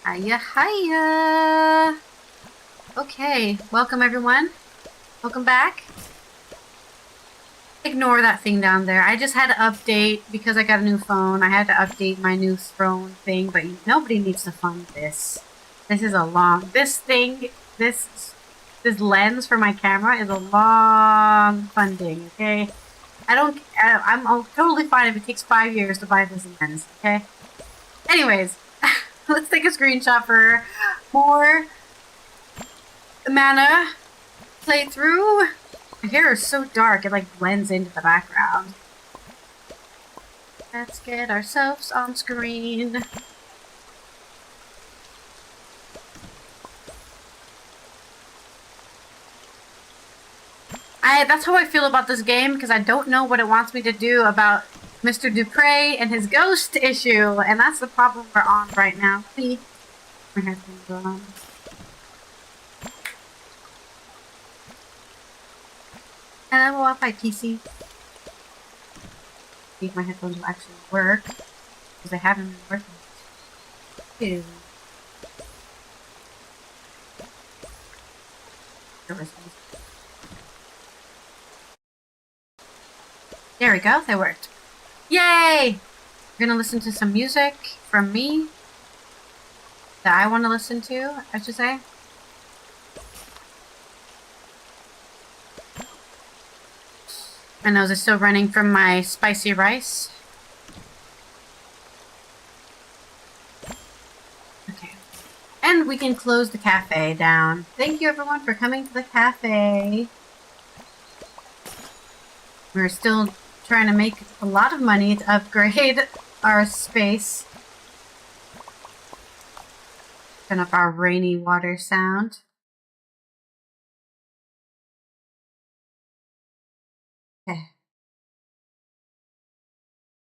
Hiya, hiya! Okay, welcome everyone. Welcome back. Ignore that thing down there. I just had to update because I got a new phone. I had to update my new throne thing, but nobody needs to fund this. This is a long... This lens for my camera is a long funding, okay? I'm totally fine if it takes 5 years to buy this lens, okay? Anyways, let's take a screenshot for more Mana playthrough. My hair is so dark, it like blends into the background. Let's get ourselves on screen. That's how I feel about this game, because I don't know what it wants me to do about Mr. Dupre and his ghost issue, and that's the problem we're on right now. See? My headphones on. Hello, Wi-Fi PC. See if my headphones will actually work, because they haven't been working. Ew. There we go, they worked. Yay! We're gonna listen to some music from me that I want to listen to, I should say. My nose is still running from my spicy rice. Okay. And we can close the cafe down. Thank you everyone for coming to the cafe. We're still trying to make a lot of money to upgrade our space. Turn up our rainy water sound. Okay.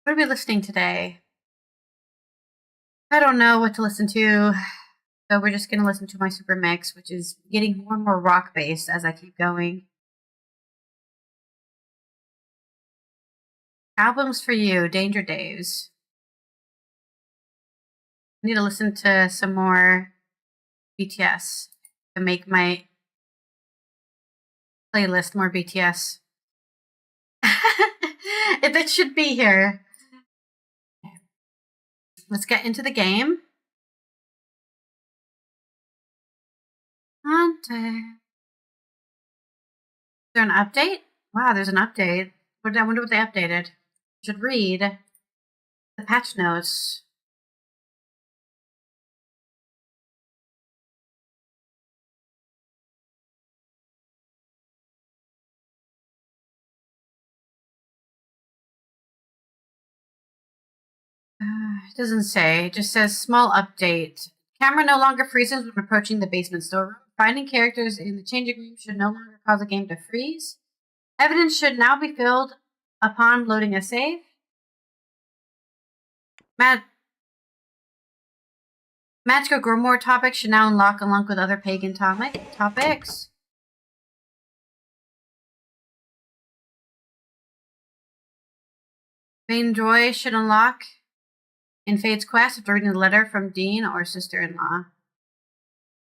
What are we listening today? I don't know what to listen to, so we're just going to listen to my super mix, which is getting more and more rock based as I keep going. Albums for you, Danger Days. I need to listen to some more BTS to make my playlist more BTS. It should be here. Let's get into the game. Is there an update? Wow, there's an update. I wonder what they updated. Should read the patch notes. It doesn't say. It just says small update. Camera no longer freezes when approaching the basement storeroom. Finding characters in the changing room should no longer cause a game to freeze. Evidence should now be filled upon loading a save. Magical Grimoire topics should now unlock along with other pagan topics. Main Joy should unlock in Fade's quest after reading a letter from Deane or sister-in-law.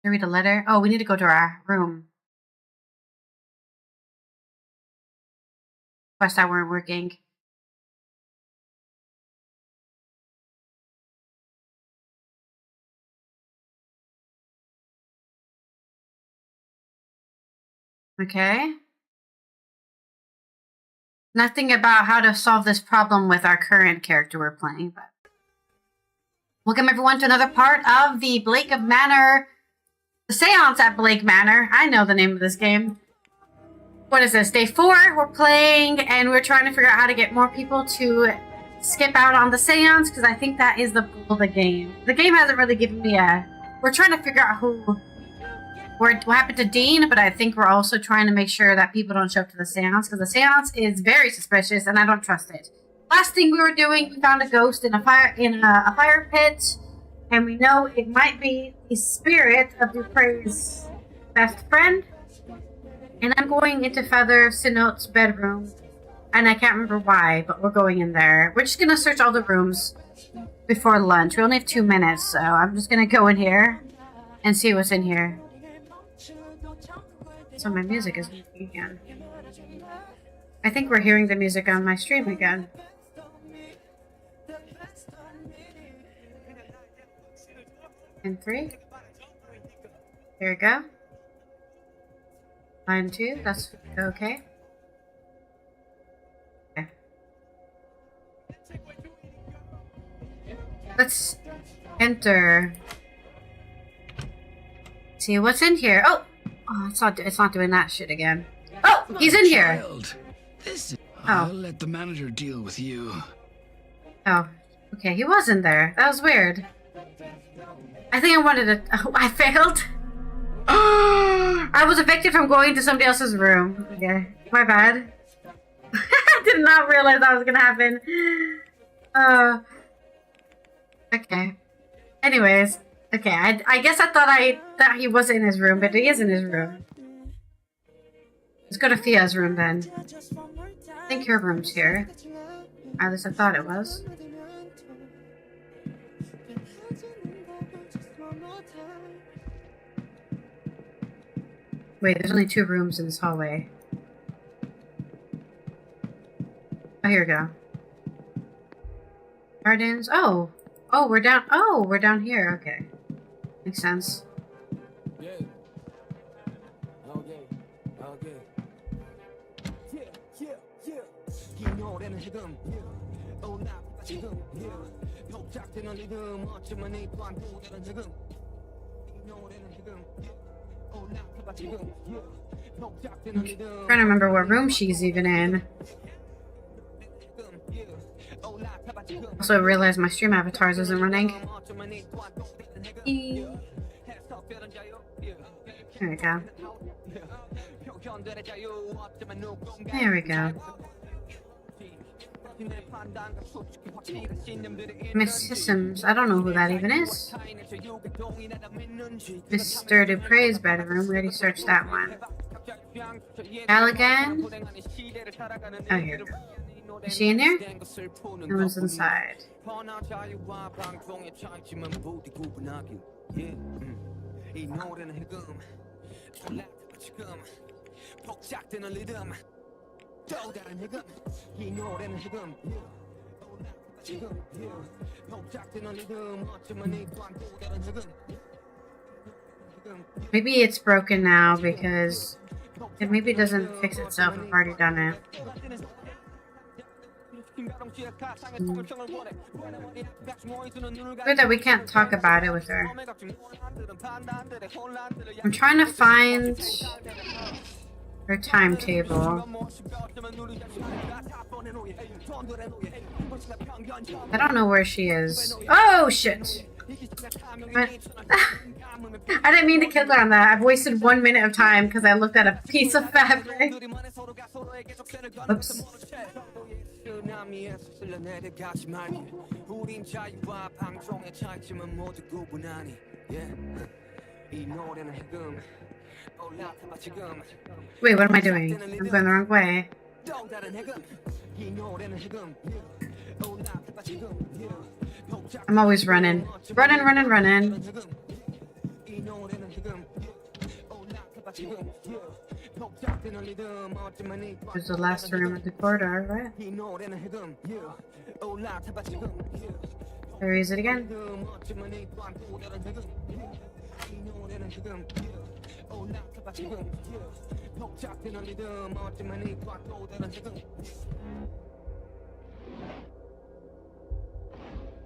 To read a letter? Oh, we need to go to our room. Quest that weren't working. Okay. Nothing about how to solve this problem with our current character we're playing, but... Welcome everyone to another part of the Blake Manor... The Séance at Blake Manor. I know the name of this game. What is this? Day 4, we're playing, and we're trying to figure out how to get more people to skip out on the Séance, because I think that is the goal of the game. The game hasn't really given me a... We're trying to figure out what happened to Deane, but I think we're also trying to make sure that people don't show up to the Séance, because the Séance is very suspicious, and I don't trust it. Last thing we were doing, we found a ghost in a fire pit, and we know it might be the spirit of Dupre's best friend. And I'm going into Feather Sinote's bedroom, and I can't remember why, but we're going in there. We're just gonna search all the rooms. before lunch. We only have 2 minutes, so I'm just gonna go in here and see what's in here. So my music is working again. I think we're hearing the music on my stream again. And 3. Here we go. Line 2, that's okay. Okay. Let's enter. See what's in here. Oh, it's not doing that shit again. Oh, he's in here. I'll let the manager deal with you. Oh, okay, he was in there. That was weird. I think I wanted to. Oh, I failed. I was evicted from going to somebody else's room. Okay, my bad. I did not realize that was gonna happen. Okay. Anyways, okay. I guess I thought he wasn't in his room, but he is in his room. Let's go to Fia's room then. I think her room's here. At least I thought it was. Wait, there's only 2 rooms in this hallway. Oh, here we go. Gardens. Oh, we're down. Oh, we're down here. Okay, makes sense. I'm trying to remember what room she's even in. Also, I realized my stream avatars isn't running. There we go. There we go. Miss Systems. I don't know who that even is. Mr. Dupre's bedroom. We already searched that one. Callaghan. Oh, here we go. Is she in there? No one's inside. Maybe it's broken now because it maybe doesn't fix itself. I've already done it. Good that we can't talk about it with her. I'm trying to find her timetable. I don't know where she is. Oh shit! I didn't mean to kill her on that. I've wasted 1 minute of time because I looked at a piece of fabric. Oops. Wait, what am I doing? I'm going the wrong way. I'm always running. Running. There's the last room in the corridor, right? There is it again.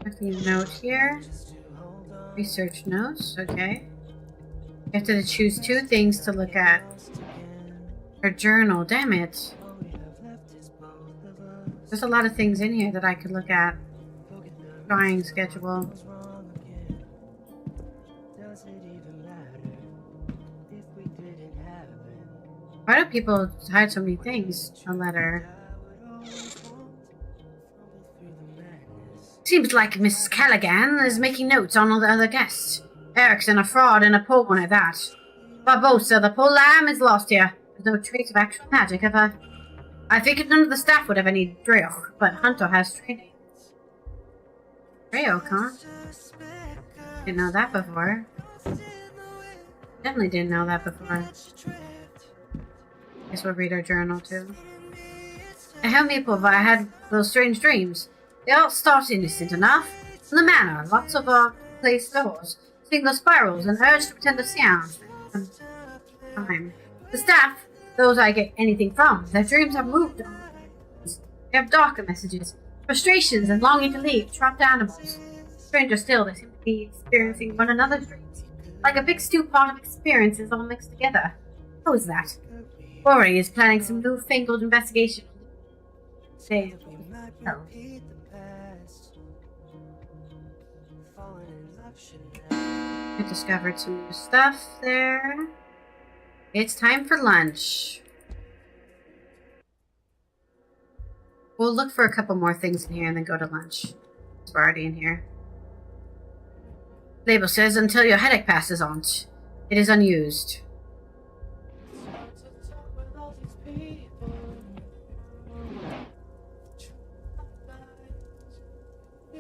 Nothing note here. Research notes, okay. You have to choose 2 things to look at. Her journal, damn it. There's a lot of things in here that I could look at. Drawing schedule. Why do people hide so many things? A letter. Seems like Mrs. Callaghan is making notes on all the other guests. Erickson a fraud and a poor one at that. Barbosa, the poor lamb, is lost here. There's no trace of actual magic of her. I figured none of the staff would have any drill, but Hunter has training. Rayo, huh? Didn't know that before. Definitely didn't know that before. Guess we'll read our journal too. I had those strange dreams. They all started innocent enough. In the manor, lots of place doors, single spirals, and urge to pretend to seance. Time. The staff, those I get anything from, their dreams are moved on. They have darker messages, frustrations, and longing to leave, trapped animals. Stranger still, they seem to be experiencing one another's dreams. Like a big stew pot of experiences all mixed together. How is that? Rory is planning some newfangled investigation. Say, no. I discovered some new stuff there. It's time for lunch. We'll look for a couple more things in here and then go to lunch. We're already in here. Label says until your headache passes on. It is unused.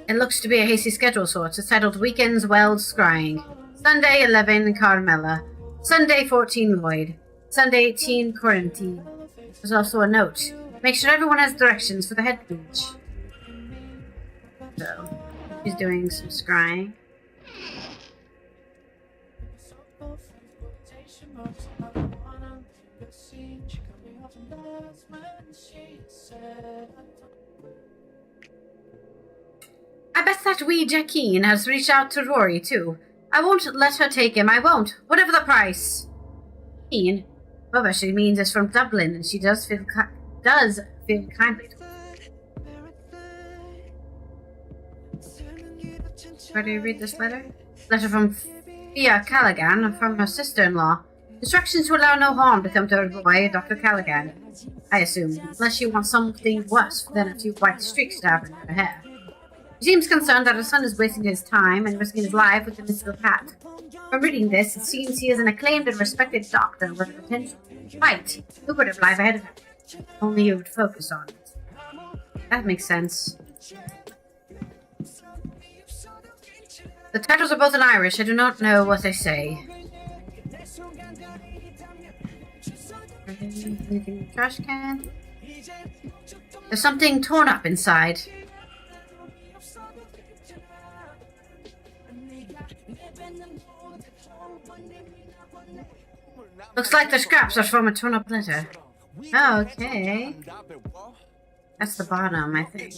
It looks to be a hasty schedule sorts. It's titled Weekends Weld Scrying. Sunday 11 Carmela. Sunday 14 Lloyd. Sunday 18 Quarantine. There's also a note. Make sure everyone has directions for the head beach. So, she's doing some scrying. I bet that wee Jacqueline has reached out to Rory, too. I won't let her take him, I won't. Whatever the price. Jacqueline? Whoever she means is from Dublin, and she does feel kindly to her. Where do you read this letter? Letter from Fia Callaghan, from her sister-in-law. Instructions to allow no harm to come to her boy, Dr. Callaghan. I assume, unless she wants something worse than a few white streaks dabbing in her hair. She seems concerned that her son is wasting his time and risking his life with the mystical cat. From reading this, it seems he is an acclaimed and respected doctor with a potential bright, lucrative life ahead of him. Only you would focus on it. That makes sense. The titles are both in Irish. I do not know what they say. Anything in the trash can? There's something torn up inside. Looks like the scraps are from a torn up letter. Oh, okay. That's the bottom, I think.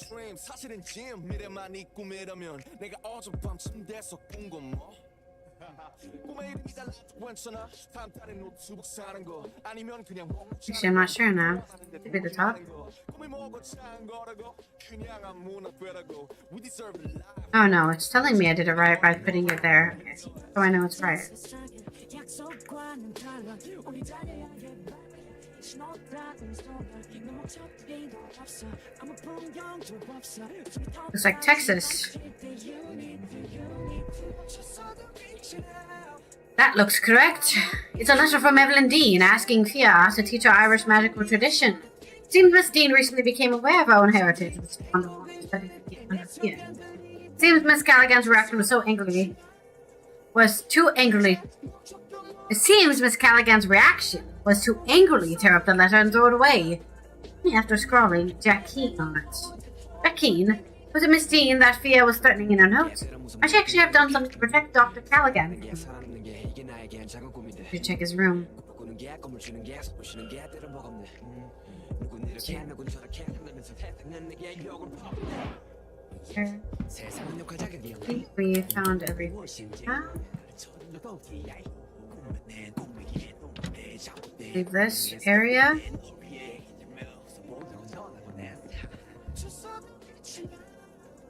Actually, I'm not sure now. Could be the top. Oh no, it's telling me I did it right by putting it there. Okay. So I know it's right. Looks like Texas. That looks correct. It's a letter from Evelyn Deane asking Fia to teach her Irish magical tradition. It seems Miss Deane recently became aware of her own heritage and seems Miss Callaghan's reaction was so angrily. It seems Miss Callaghan's reaction was to angrily tear up the letter and throw it away. After scrawling Jacqueline on it. Jacqueline? Was it Miss Deane that Fia was threatening in her note? I should actually have done something to protect Dr. Callaghan. Should check his room. I think we found everything. Leave this area.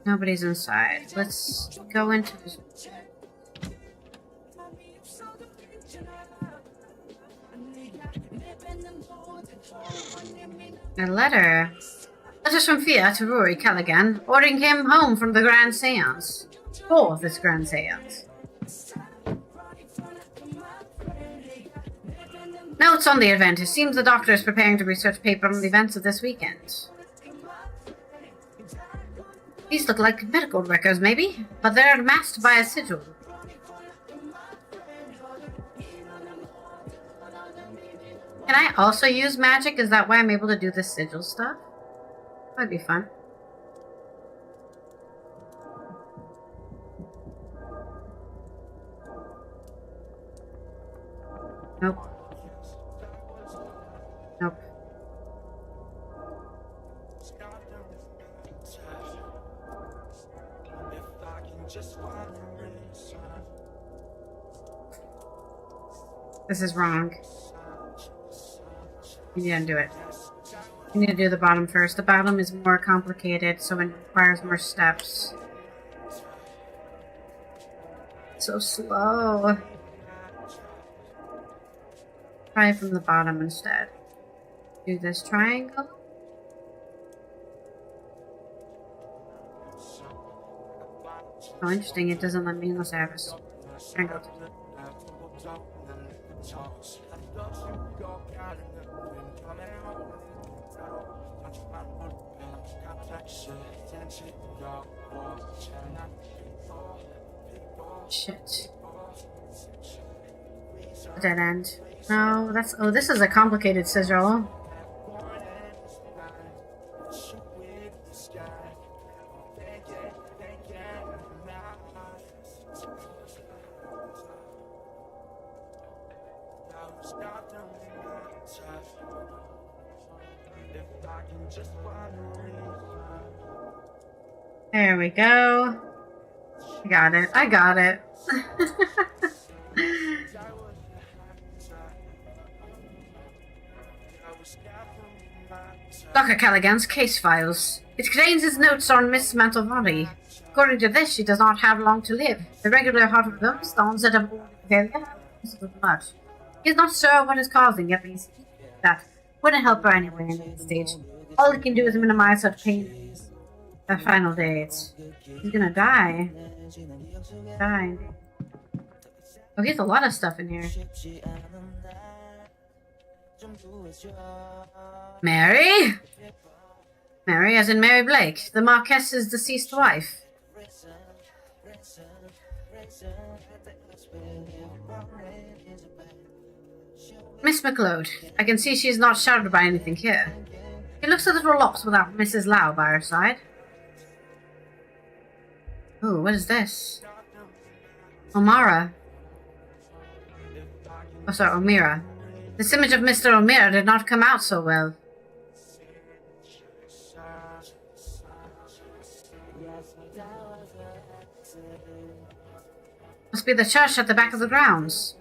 Nobody's inside. Let's go into this. A letter. Letters from Fia to Rory Callaghan, ordering him home from the Grand Séance. For this Grand Séance. Notes on the event. It seems the doctor is preparing to research paper on the events of this weekend. These look like medical records, maybe, but they're masked by a sigil. Can I also use magic? Is that why I'm able to do this sigil stuff? That'd be fun. Nope. Nope. This is wrong. You need to undo it. You need to do the bottom first. The bottom is more complicated, so it requires more steps. So slow. Try from the bottom instead. Do this triangle. Oh, interesting. It doesn't let me unless I have a triangle. Shit. Dead end. No, that's... Oh, this is a complicated sigil. There we go. I got it. I got it. Dr. Callaghan's case files. It contains his notes on Miss Mantovani. According to this, she does not have long to live. The regular heart rhythms, the onset of failure, of the blood. He is not sure what is causing it, but he's that wouldn't help her anyway in this stage. All he can do is minimize such pain. The final days. He's gonna die. Die. Oh, he has a lot of stuff in here. Mary? Mary, as in Mary Blake, the Marquess's deceased wife. Miss McLeod, I can see she is not shadowed by anything here. She looks a little lost without Mrs. Lau by her side. Oh, what is this? Omara. Oh, sorry, Omira. This image of Mr. Omira did not come out so well. Must be the church at the back of the grounds.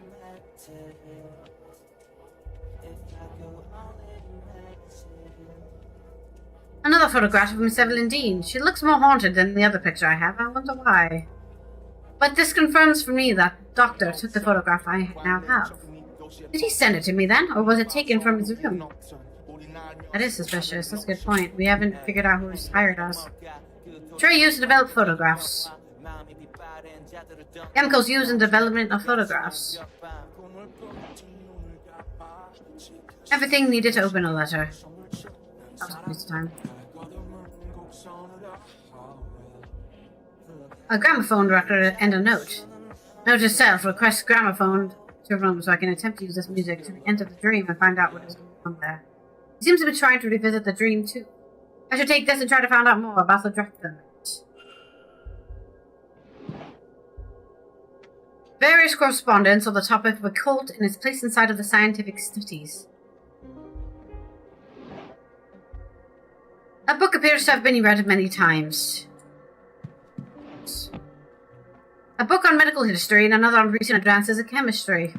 Another photograph of Miss Evelyn Deane. She looks more haunted than the other picture I have. I wonder why. But this confirms for me that Doctor took the photograph I now have. Did he send it to me then, or was it taken from his room? That is suspicious. That's a good point. We haven't figured out who's hired us. Trey used to develop photographs. Chemicals used in development of photographs. Everything needed to open a letter. That was a waste of time. A gramophone record and a note. Note itself requests gramophone to room so I can attempt to use this music to enter the dream and find out what is going on there. He seems to be trying to revisit the dream too. I should take this and try to find out more about the director. Various correspondence on the topic of occult and its place inside of the scientific studies. That book appears to have been read many times. A book on medical history and another on recent advances in chemistry.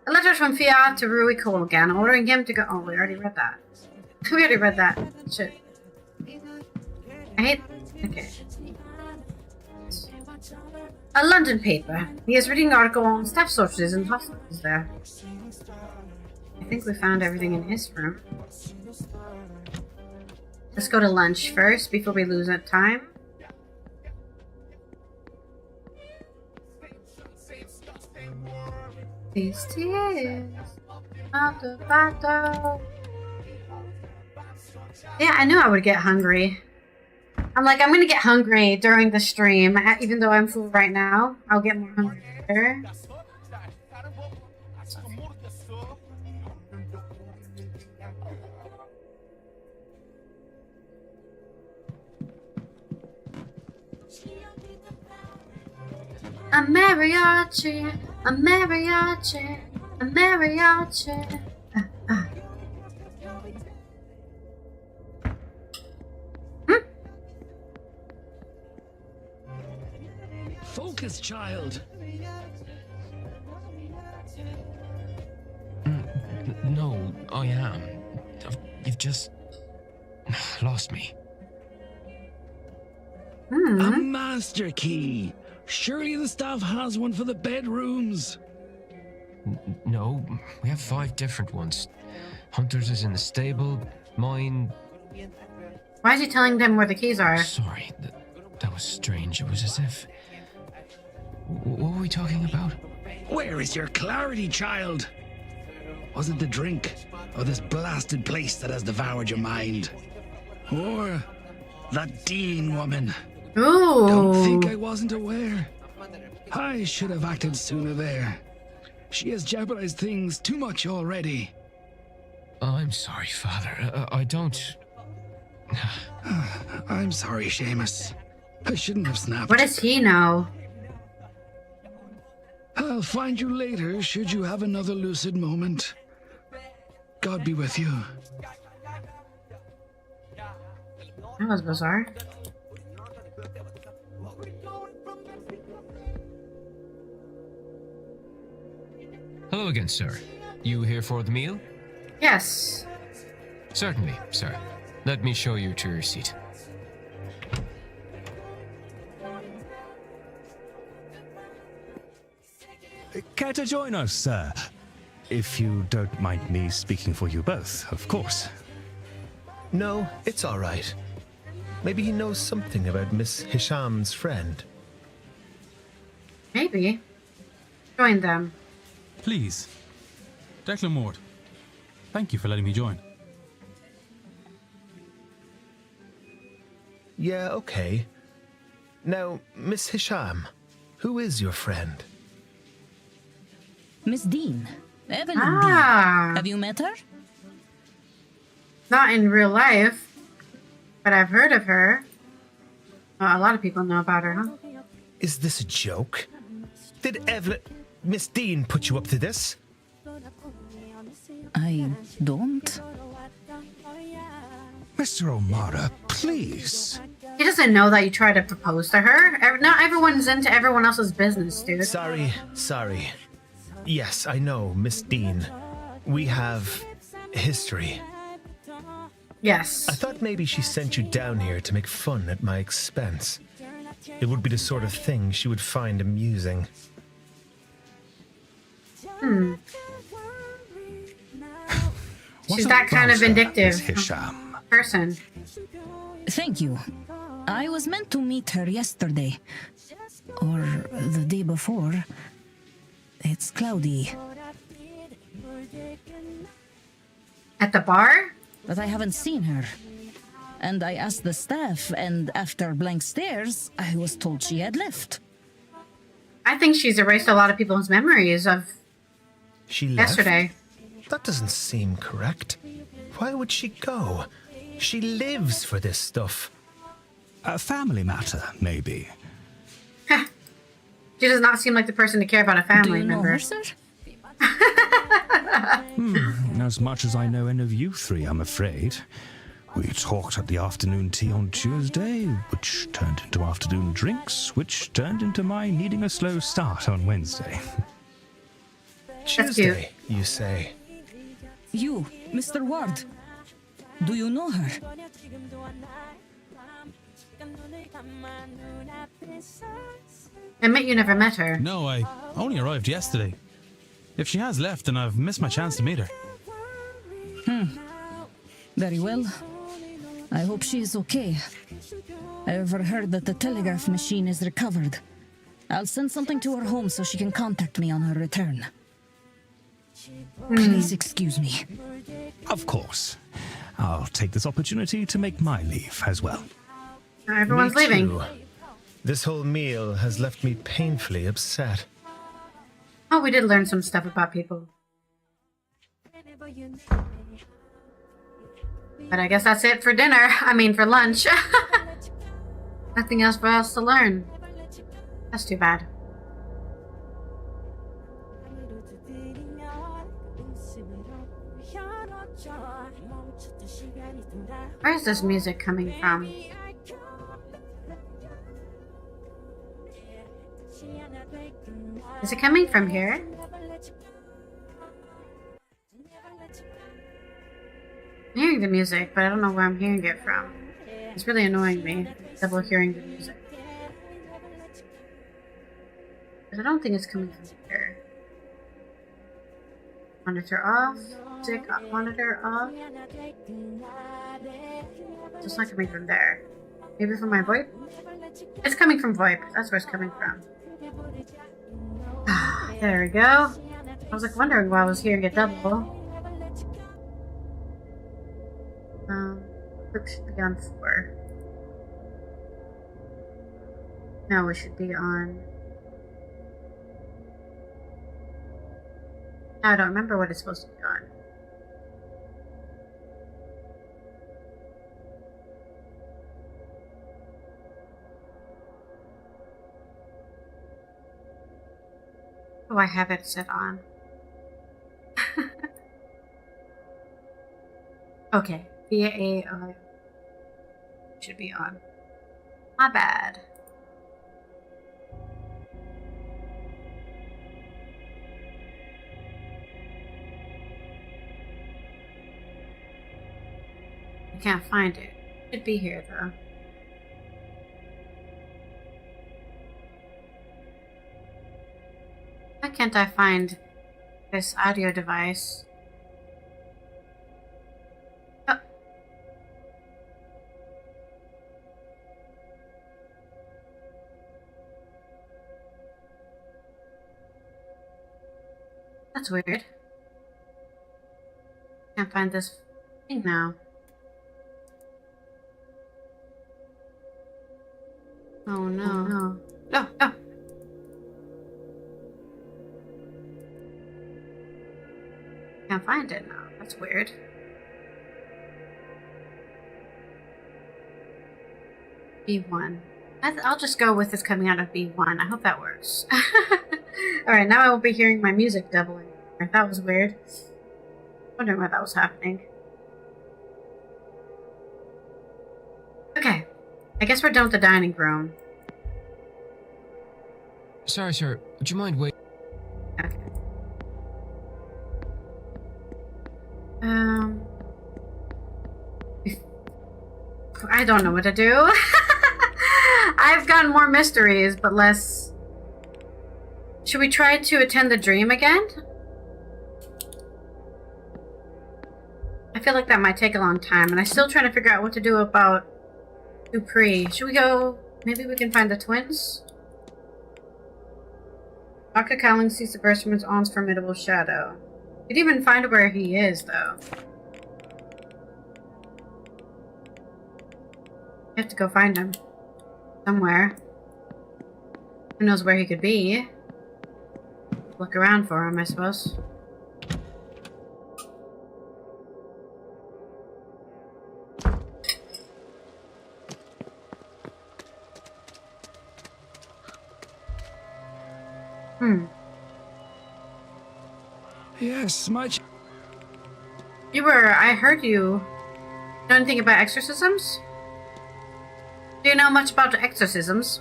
A letter from Fiat to Rui Colgan ordering him to go. Oh, we already read that. We already read that. Shit. I hate. Okay. A London paper. He is reading an article on staff shortages in hospitals there. I think we found everything in his room. Let's go to lunch first before we lose that time. These tears of the battle. Yeah, I knew I would get hungry. I'm like, I'm gonna get hungry during the stream, even though I'm full right now. I'll get more hungry later. A mariachi, a mariachi, a mariachi. Focus, child. No, I am. You've just lost me. A master key. Surely the staff has one for the bedrooms. No, we have 5 different ones. Hunter's is in the stable, mine... Why is he telling them where the keys are? Sorry, that was strange. It was as if... What were we talking about? Where is your clarity, child? Was it the drink, or this blasted place that has devoured your mind? Or that Deane woman? Ooh. Don't think I wasn't aware. I should have acted sooner there. She has jeopardized things too much already. I'm sorry, Father. I don't... I'm sorry, Seamus. I shouldn't have snapped. What does he know? I'll find you later should you have another lucid moment. God be with you. That was bizarre. Hello again, sir. You here for the meal? Yes. Certainly, sir. Let me show you to your seat. Care to join us, sir? If you don't mind me speaking for you both, of course. No, it's all right. Maybe he knows something about Miss Hisham's friend. Maybe. Join them. Please. Declan Mort. Thank you for letting me join. Yeah, okay. Now, Miss Hisham, who is your friend? Miss Deane. Evelyn Ah. Deane. Have you met her? Not in real life, but I've heard of her. Well, a lot of people know about her, huh? Is this a joke? Did Miss Deane put you up to this? I don't. Mr. O'Mara, please. He doesn't know that you try to propose to her. Not everyone's into everyone else's business, dude. Sorry. Yes, I know, Miss Deane. We have history. Yes. I thought maybe she sent you down here to make fun at my expense. It would be the sort of thing she would find amusing. She's that kind of vindictive Miss Hisham. person. Thank you. I was meant to meet her yesterday. Or the day before. It's cloudy. At the bar? But I haven't seen her. And I asked the staff, and after blank stares, I was told she had left. I think she's erased a lot of people's memories of She left? yesterday. That doesn't seem correct. Why would she go? She lives for this stuff. A family matter, maybe. She does not seem like the person to care about a Do family you know member. her, sir? As much as I know any of you three, I'm afraid. We talked at the afternoon tea on Tuesday, which turned into afternoon drinks, which turned into my needing a slow start on Wednesday. Tuesday, you say? You, Mr. Ward. Do you know her? I admit you never met her. No, I only arrived yesterday. If she has left, then I've missed my chance to meet her. Very well. I hope she is okay. I overheard that the telegraph machine is recovered. I'll send something to her home so she can contact me on her return. Please excuse me. Of course. I'll take this opportunity to make my leave as well. Everyone's Me leaving. too. This whole meal has left me painfully upset. Oh, we did learn some stuff about people. But I guess that's it for dinner. I mean, for lunch. Nothing else for us to learn. That's too bad. Where is this music coming from? Is it coming from here? I'm hearing the music, but I don't know where I'm hearing it from. It's really annoying me, double hearing the music. But I don't think it's coming from here. Monitor off. Music monitor off. It's not coming from there. Maybe from my VoIP? It's coming from VoIP. That's where it's coming from. There we go. I was like wondering why I was hearing it double. It should be on 4. No, we should be on... I don't remember what it's supposed to be on. Oh, I have it set on. Okay. VAI should be on. My bad. I can't find it. It should be here though. Why can't I find this audio device? Oh. That's weird. Can't find this thing now. Oh no. Oh, no. No, no. Can't find it now. That's weird. B1. I'll just go with this coming out of B1. I hope that works. Alright, now I won't be hearing my music doubling. That was weird. Wondering why that was happening. Okay. I guess we're done with the dining room. Sorry, sir. Would you mind waiting? Okay. I don't know what to do. I've gotten more mysteries, but less... Should we try to attend the dream again? I feel like that might take a long time, and I'm still trying to figure out what to do about Dupree. Should we go... Maybe we can find the twins? Dr. Cowling sees the burst from his aunt's formidable shadow. You didn't even find where he is, though. You have to go find him. Somewhere. Who knows where he could be? Look around for him, I suppose. Yes, I heard you. Know anything about exorcisms? Do you know much about exorcisms?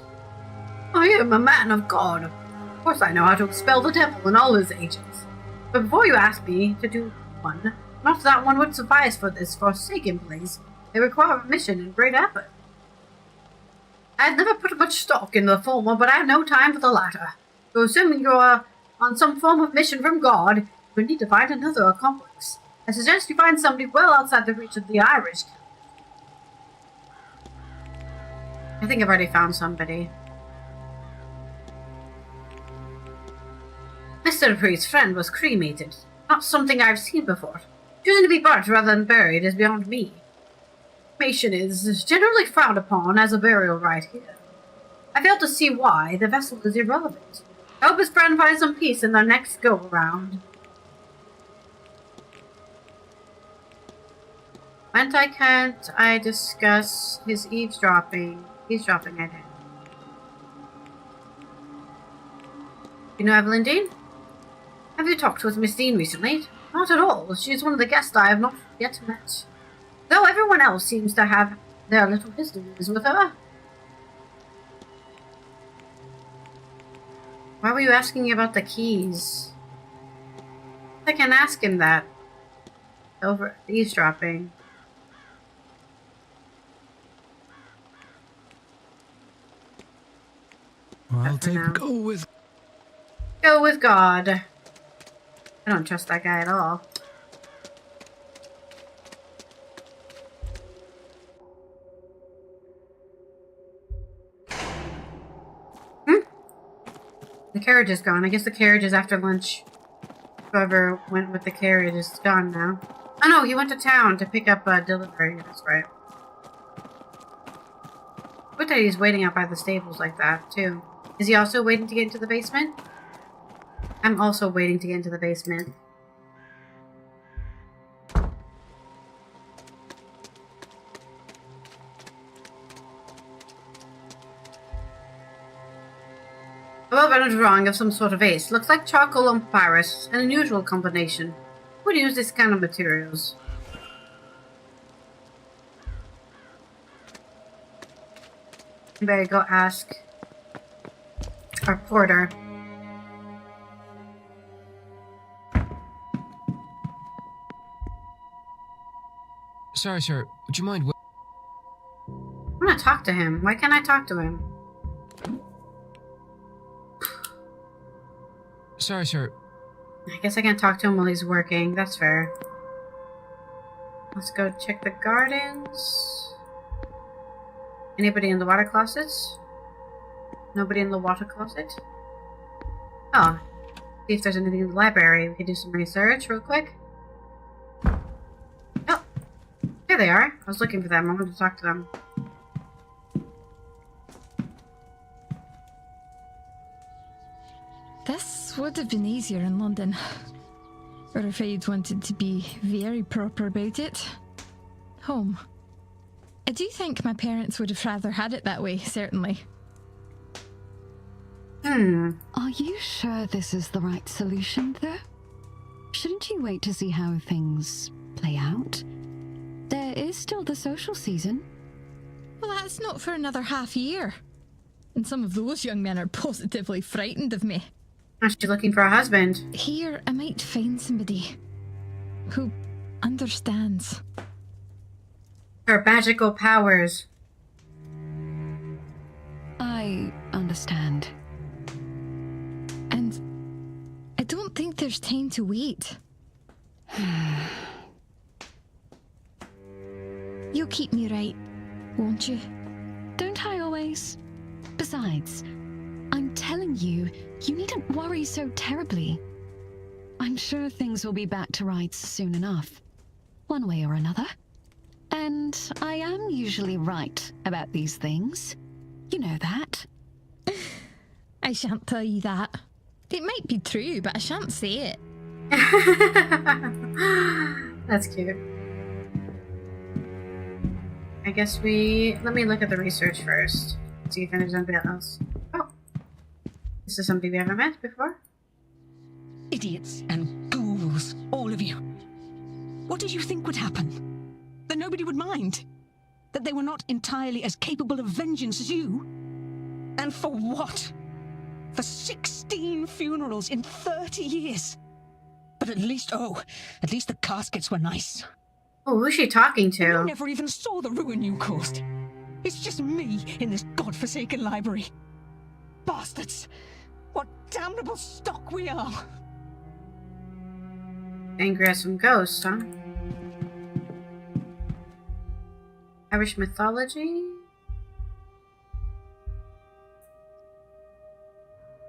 I am a man of God. Of course I know how to expel the devil and all his agents. But before you ask me to do one, not that one would suffice for this forsaken place. They require a mission and great effort. I had never put much stock into the former, but I have no time for the latter. So assuming you are on some form of mission from God, you would need to find another accomplice. I suggest you find somebody well outside the reach of the Irish. I think I've already found somebody. Mr. Dupree's friend was cremated. Not something I've seen before. Choosing to be burnt rather than buried is beyond me. Cremation is generally frowned upon as a burial rite here. I fail to see why. The vessel is irrelevant. I hope his friend finds some peace in their next go-around. When can't I discuss his eavesdropping? Eavesdropping, I did. You know Evelyn Deane? Have you talked with Miss Deane recently? Not at all. She is one of the guests I have not yet met. Though everyone else seems to have their little histories with her. Why were you asking me about the keys? I can ask him that. Over eavesdropping. I'll take. Go with. Go with God. I don't trust that guy at all. The carriage is gone. I guess the carriage is after lunch. Whoever went with the carriage is gone now. Oh no, he went to town to pick up a delivery. That's right. What that he's waiting out by the stables like that, too. Is he also waiting to get into the basement? I'm also waiting to get into the basement. A better drawing of some sort of ace. Looks like charcoal and papyrus. An unusual combination. Who would use this kind of materials? Better go ask our porter. Sorry, sir. Would you mind? I want to talk to him. Why can't I talk to him? Sorry, sir. I guess I can't talk to him while he's working. That's fair. Let's go check the gardens. Anybody in the water closets? Nobody in the water closet? Oh. See if there's anything in the library. We can do some research real quick. Oh. Here they are. I was looking for them. I wanted to talk to them. This would have been easier in London. Or if I'd wanted to be very proper about it. Home. I do think my parents would have rather had it that way, certainly. Are you sure this is the right solution, though? Shouldn't you wait to see how things play out? There is still the social season. Well, that's not for another half year. And some of those young men are positively frightened of me. Oh, she's looking for a husband. Here, I might find somebody who understands. Her magical powers. I understand. And I don't think there's time to wait. You'll keep me right, won't you? Don't I always? Besides, I'm telling you, you needn't worry so terribly. I'm sure things will be back to rights soon enough, one way or another. And I am usually right about these things. You know that. I shan't tell you that. It might be true, but I shan't say it. That's cute. I guess let me look at the research first. See if there's anybody else. Oh. This is somebody we haven't met before. Idiots and ghouls, all of you. What did you think would happen? That nobody would mind? That they were not entirely as capable of vengeance as you? And for what? For 16 funerals in 30 years? But at least the caskets were nice. Oh, who's she talking to? You never even saw the ruin you caused. It's just me in this godforsaken library. Bastards! What damnable stock we are! Angry as some ghosts, huh? Irish mythology?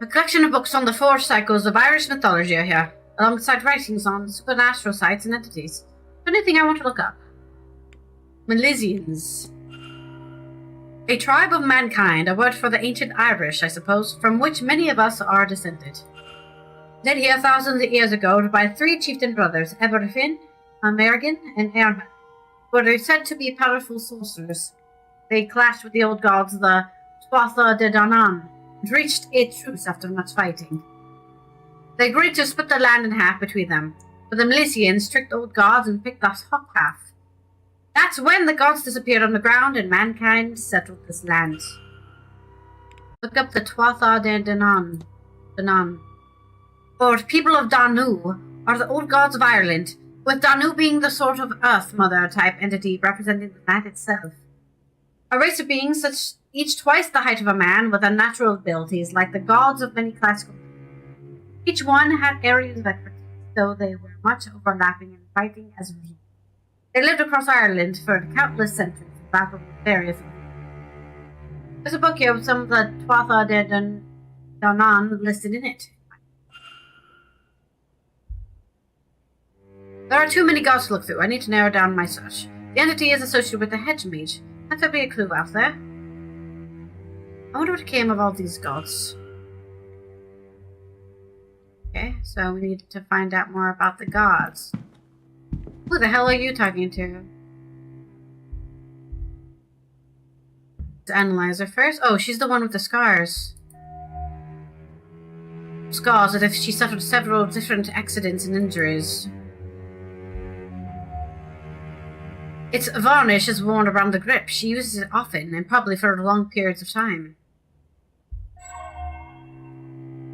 A collection of books on the 4 cycles of Irish mythology are here, alongside writings on supernatural sites and entities. Anything I want to look up? Milesians. A tribe of mankind, a word for the ancient Irish, I suppose, from which many of us are descended. Led here thousands of years ago by 3 chieftain brothers, Eberfin, Amergin, and Earman, who are said to be powerful sorcerers. They clashed with the old gods, the Tuatha De Danann, and reached a truce after much fighting. They agreed to split the land in half between them, but the Milesians tricked old gods and picked the top half. That's when the gods disappeared on the ground and mankind settled this land. Look up the Tuatha De Danann. Or people of Danu are the old gods of Ireland, with Danu being the sort of Earth Mother type entity representing the land itself. A race of beings such each twice the height of a man with unnatural abilities like the gods of many classical. Each one had areas of expertise, though they were much overlapping and fighting as a result. They lived across Ireland for countless centuries, battled with various. There's a book here with some of the Tuatha De Danann listed in it. There are too many gods to look through. I need to narrow down my search. The entity is associated with the hedge mage. That could be a clue out there. I wonder what came of all these gods. Okay, so we need to find out more about the gods. Who the hell are you talking to? Let's analyze her first. Oh, she's the one with the scars. Scars as if she suffered several different accidents and injuries. Its varnish is worn around the grip. She uses it often, and probably for long periods of time.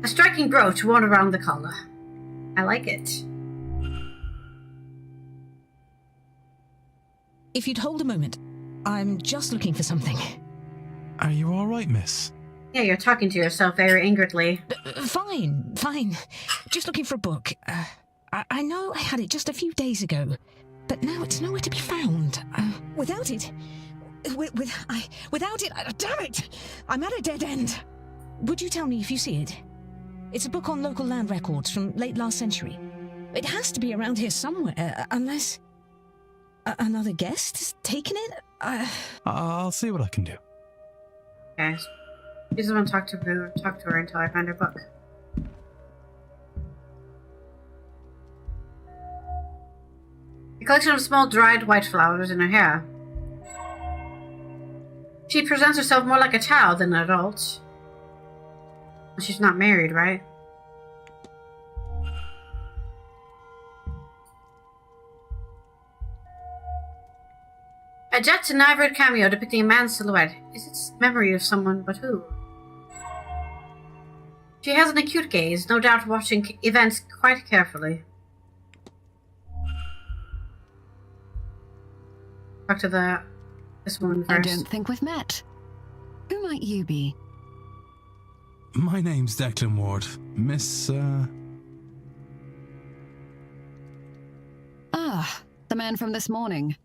A striking brooch worn around the collar. I like it. If you'd hold a moment, I'm just looking for something. Are you all right, miss? Yeah, you're talking to yourself very angrily. Fine. Just looking for a book. I know I had it just a few days ago, but now it's nowhere to be found. Without it... Without it... damn it! I'm at a dead end. Would you tell me if you see it? It's a book on local land records from late last century. It has to be around here somewhere, unless... another guest has taken it? I'll see what I can do. Okay. She doesn't want to talk to her until I find her book. A collection of small dried white flowers in her hair. She presents herself more like a child than an adult. She's not married, right? A jet and ivory cameo depicting a man's silhouette. Is it memory of someone, but who? She has an acute gaze, no doubt watching events quite carefully. Talk to this woman first. I don't think we've met. Who might you be? My name's Declan Ward. Miss, Ah, the man from this morning.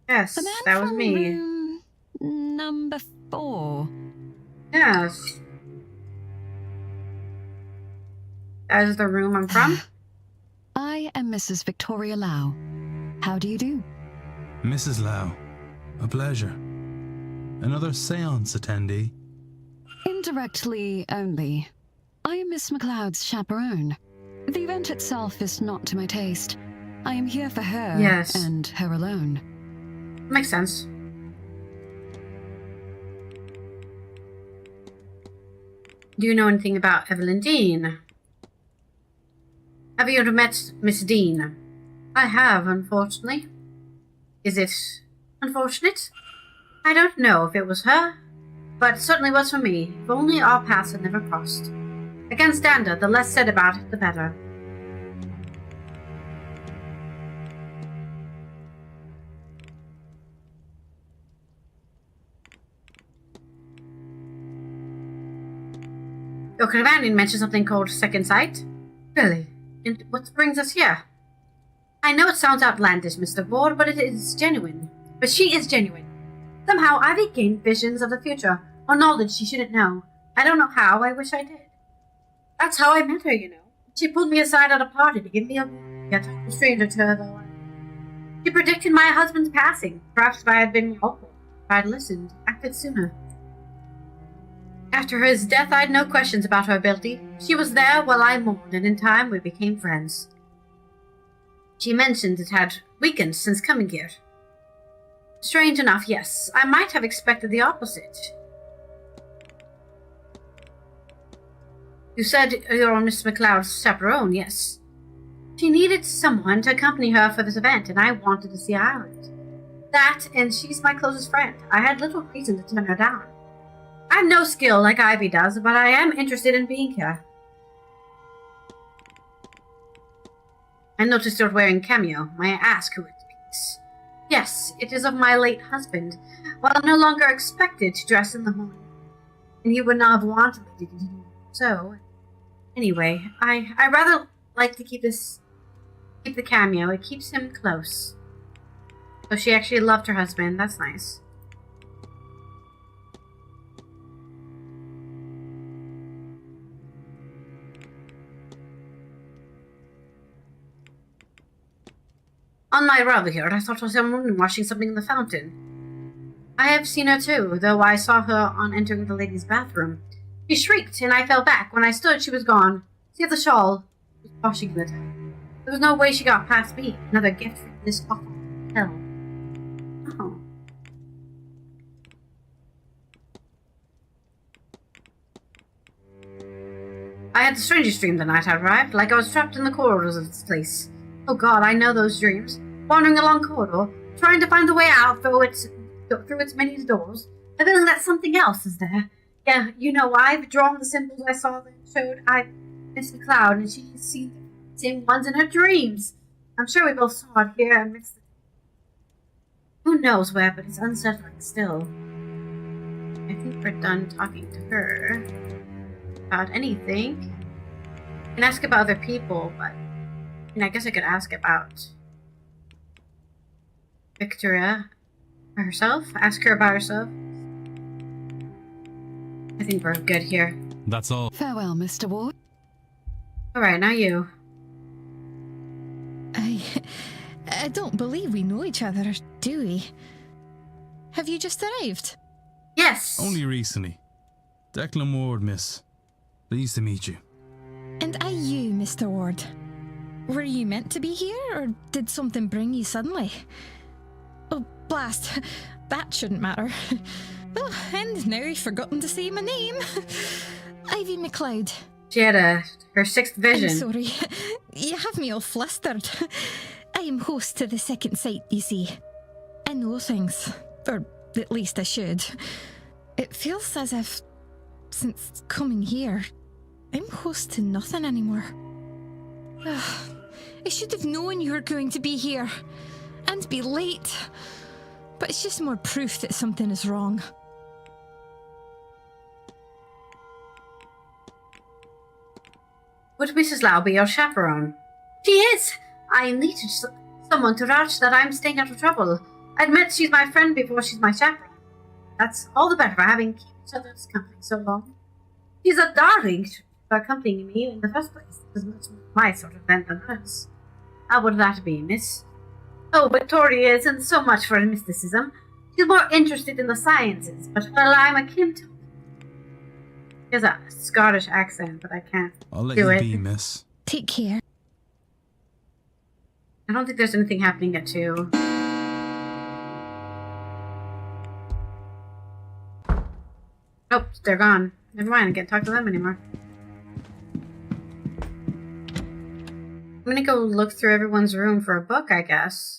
Yes, The man that was from me. room number 4. Yes. That is the room I'm from. I am Mrs. Victoria Lau. How do you do? Mrs. Lau. A pleasure. Another seance attendee? Indirectly only. I am Miss MacLeod's chaperone. The event itself is not to my taste. I am here for her and her alone. Makes sense. Do you know anything about Evelyn Deane? Have you ever met Miss Deane? I have, unfortunately. Is it unfortunate? I don't know if it was her, but it certainly was for me, if only our paths had never crossed. I can't stand her. The less said about it, the better. Your companion mentioned something called second sight? Really? And what brings us here? I know it sounds outlandish, Mr. Ward, but it is genuine. But she is genuine. Somehow I've gained visions of the future, or knowledge she shouldn't know. I don't know how, I wish I did. That's how I met her, you know. She pulled me aside at a party to give me a talk to stranger to her, though. She predicted my husband's passing. Perhaps if I had been more open, if I had listened, acted sooner. After his death, I had no questions about her ability. She was there while I mourned, and in time we became friends. She mentioned it had weakened since coming here. Strange enough, yes. I might have expected the opposite. You said you're Miss McLeod's chaperone, yes. She needed someone to accompany her for this event, and I wanted to see Ireland. That, and she's my closest friend. I had little reason to turn her down. I have no skill like Ivy does, but I am interested in being here. I noticed you're wearing cameo. May I ask who it is? Yes, it is of my late husband. While I'm no longer expected to dress in the morning, and he would not have wanted me to continue so. Anyway, I rather like to keep the cameo. It keeps him close. So she actually loved her husband. That's nice. On my arrival here, I thought I saw a woman washing something in the fountain. I have seen her too, though I saw her on entering the ladies' bathroom. She shrieked, and I fell back. When I stood, she was gone. See the shawl? She was washing it. There was no way she got past me. Another gift from this awful hell. Oh. I had the strangest dream the night I arrived, like I was trapped in the corridors of this place. Oh God, I know those dreams. Wandering along corridor, trying to find the way out through its many doors, a feeling that something else is there. Yeah, you know, I've drawn the symbols I saw that showed Miss McLeod, and she's seen the same ones in her dreams. I'm sure we both saw it here amidst the... Who knows where, but it's unsettling still. I think we're done talking to her about anything. I can ask about other people, but I guess I could ask about Victoria herself. Ask her about herself. I think we're good here. That's all. Farewell, Mr. Ward. Alright, now you. I don't believe we know each other, do we? Have you just arrived? Yes! Only recently. Declan Ward, miss. Pleased to meet you. And are you, Mr. Ward? Were you meant to be here, or did something bring you suddenly? Oh, blast. That shouldn't matter. Oh, and now I've forgotten to say my name. Ivy McLeod. She had her sixth vision. I'm sorry. You have me all flustered. I am host to the second sight, you see. I know things. Or at least I should. It feels as if, since coming here, I'm host to nothing anymore. I should have known you were going to be here. And be late. But it's just more proof that something is wrong. Would Mrs. Lau be your chaperone? She is! I needed someone to vouch that I'm staying out of trouble. I admit she's my friend before she's my chaperone. That's all the better for having kept each other's company so long. She's a darling for accompanying me in the first place. It was much more my sort of event than hers. How would that be, miss? Oh, Victoria isn't so much for mysticism. She's more interested in the sciences, but well, I'm akin to... She has a Scottish accent, but I can't I'll let do you it. be, miss. Take care. I don't think there's anything happening at 2. Oh, they're gone. Never mind, I can't talk to them anymore. I'm gonna go look through everyone's room for a book, I guess.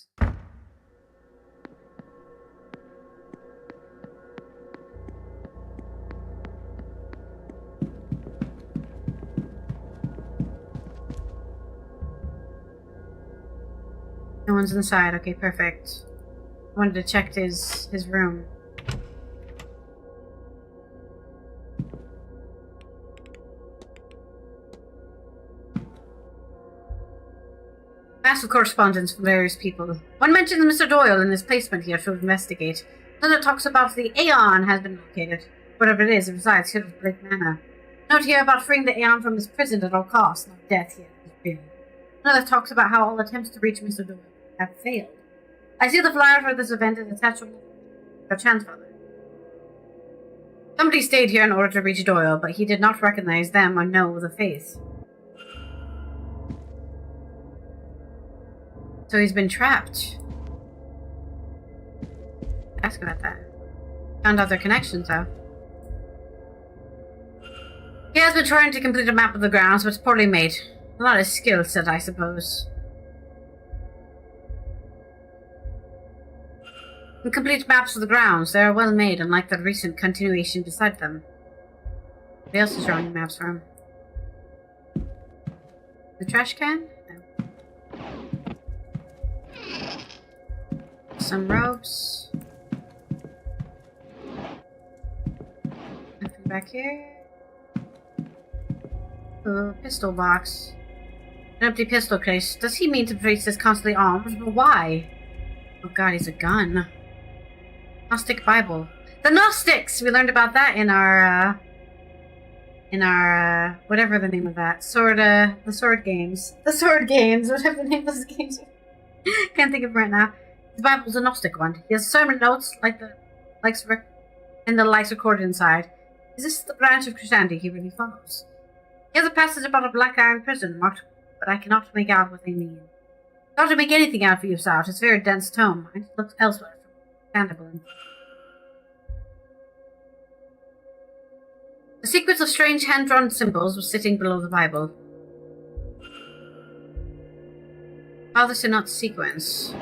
No one's inside. Okay, perfect. I wanted to check his room. Massive correspondence from various people. One mentions Mr. Doyle and his placement here to investigate. Another talks about the Aeon has been located. Whatever it is, it resides here at Blake Manor. Note here about freeing the Aeon from his prison at all costs, no death here. Another talks about how all attempts to reach Mr. Doyle have failed. I see the flyer for this event is attached to your grandfather. Somebody stayed here in order to reach Doyle, but he did not recognize them or know the face. So he's been trapped. Ask about that. Found out their connections, though. He has been trying to complete a map of the grounds, but it's poorly made. Not his skill set, I suppose. Incomplete maps of the grounds. They are well made, unlike the recent continuation beside them. Who else is drawing maps for him? The trash can? No. Some ropes. Nothing back here. Oh, pistol box. An empty pistol case. Does he mean to place this constantly armed? But why? Oh god, he's a gun. Gnostic Bible. The Gnostics! We learned about that in our whatever the name of that. The sword games. The sword games, whatever the name of those games are. Can't think of it right now. The Bible's a Gnostic one. He has sermon notes and the likes recorded inside. Is this the branch of Christianity he really follows? He has a passage about a black iron prison marked, but I cannot make out what they mean. Not to make anything out for you, Stout. It's a very dense tome. I looked elsewhere for understandable. The sequence of strange hand-drawn symbols was sitting below the Bible. Father Synod's sequence.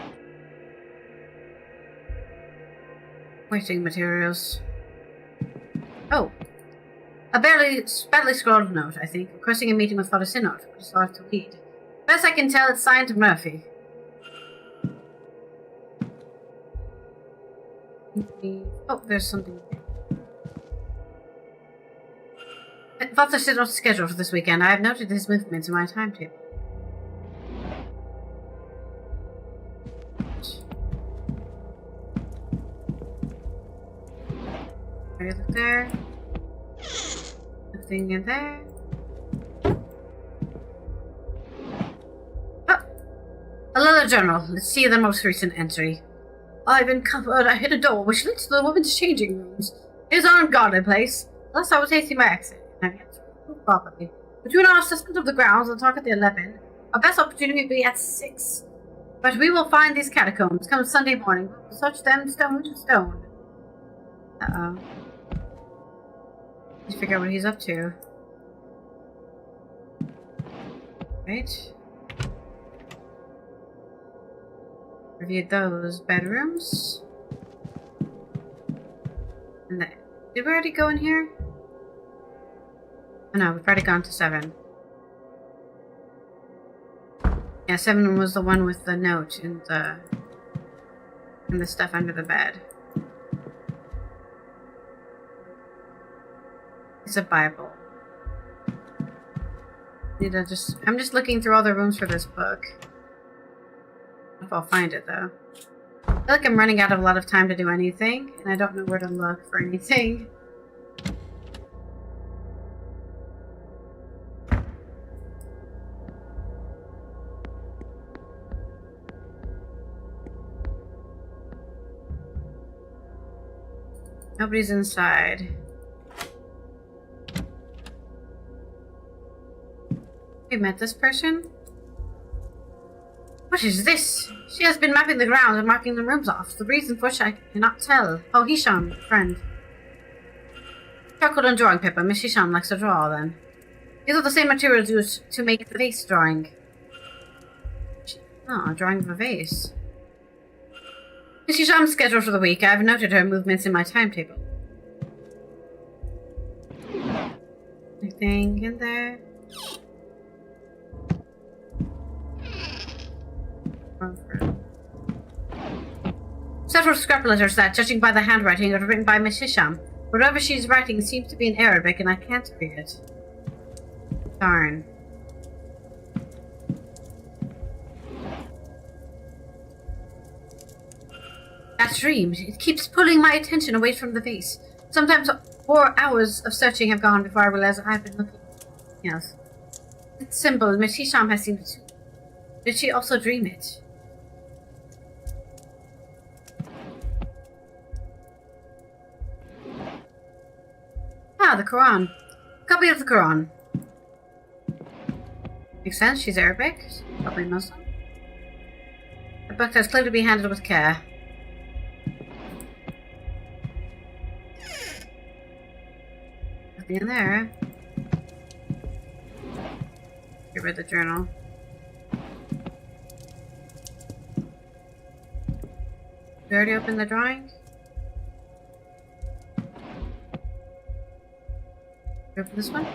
Waiting materials. Oh. A badly scrawled note, I think, requesting a meeting with Father Synod, which is hard to read. Best I can tell, it's signed to Murphy. Oh, there's something. Father Synod's schedule for this weekend. I have noted his movements in my timetable. Look there. Nothing in there. Oh! A letter journal. Let's see the most recent entry. I've uncovered I hid a door which leads to the women's changing rooms. It is an ungodly place. Unless I was hasting my exit. And yet, properly. Between our assessment of the grounds and talk at the 11, our best opportunity will be at 6. But we will find these catacombs. Come Sunday morning. We will search them stone to stone. Uh-oh. Let's figure out what he's up to. Right. Reviewed those bedrooms. And did we already go in here? Oh no, we've already gone to 7. Yeah, 7 was the one with the note and the stuff under the bed. It's a Bible. I'm just looking through all the rooms for this book. If I'll find it though. I feel like I'm running out of a lot of time to do anything, and I don't know where to look for anything. Nobody's inside. We met this person? What is this? She has been mapping the grounds and marking the rooms off. The reason for which I cannot tell. Oh, Hisham, friend. Charcoal and drawing paper. Miss Hisham likes to draw, then. These are the same materials used to make the vase drawing. Oh, drawing of a vase. Miss Hisham's schedule for the week. I have noted her movements in my timetable. Anything in there? Several scrap letters that, judging by the handwriting, are written by Miss Hisham. Whatever she's writing seems to be in Arabic, and I can't read it. Darn. That dream, it keeps pulling my attention away from the vase. Sometimes 4 hours of searching have gone before I realize I've been looking. Yes. It's simple. Miss Hisham has seen it too. Did she also dream it? Ah, the Quran. Copy of the Quran. Makes sense, she's Arabic. Probably Muslim. The book has clearly to be handled with care. Nothing in there. Get rid of the journal. You already opened the drawing? Open this one?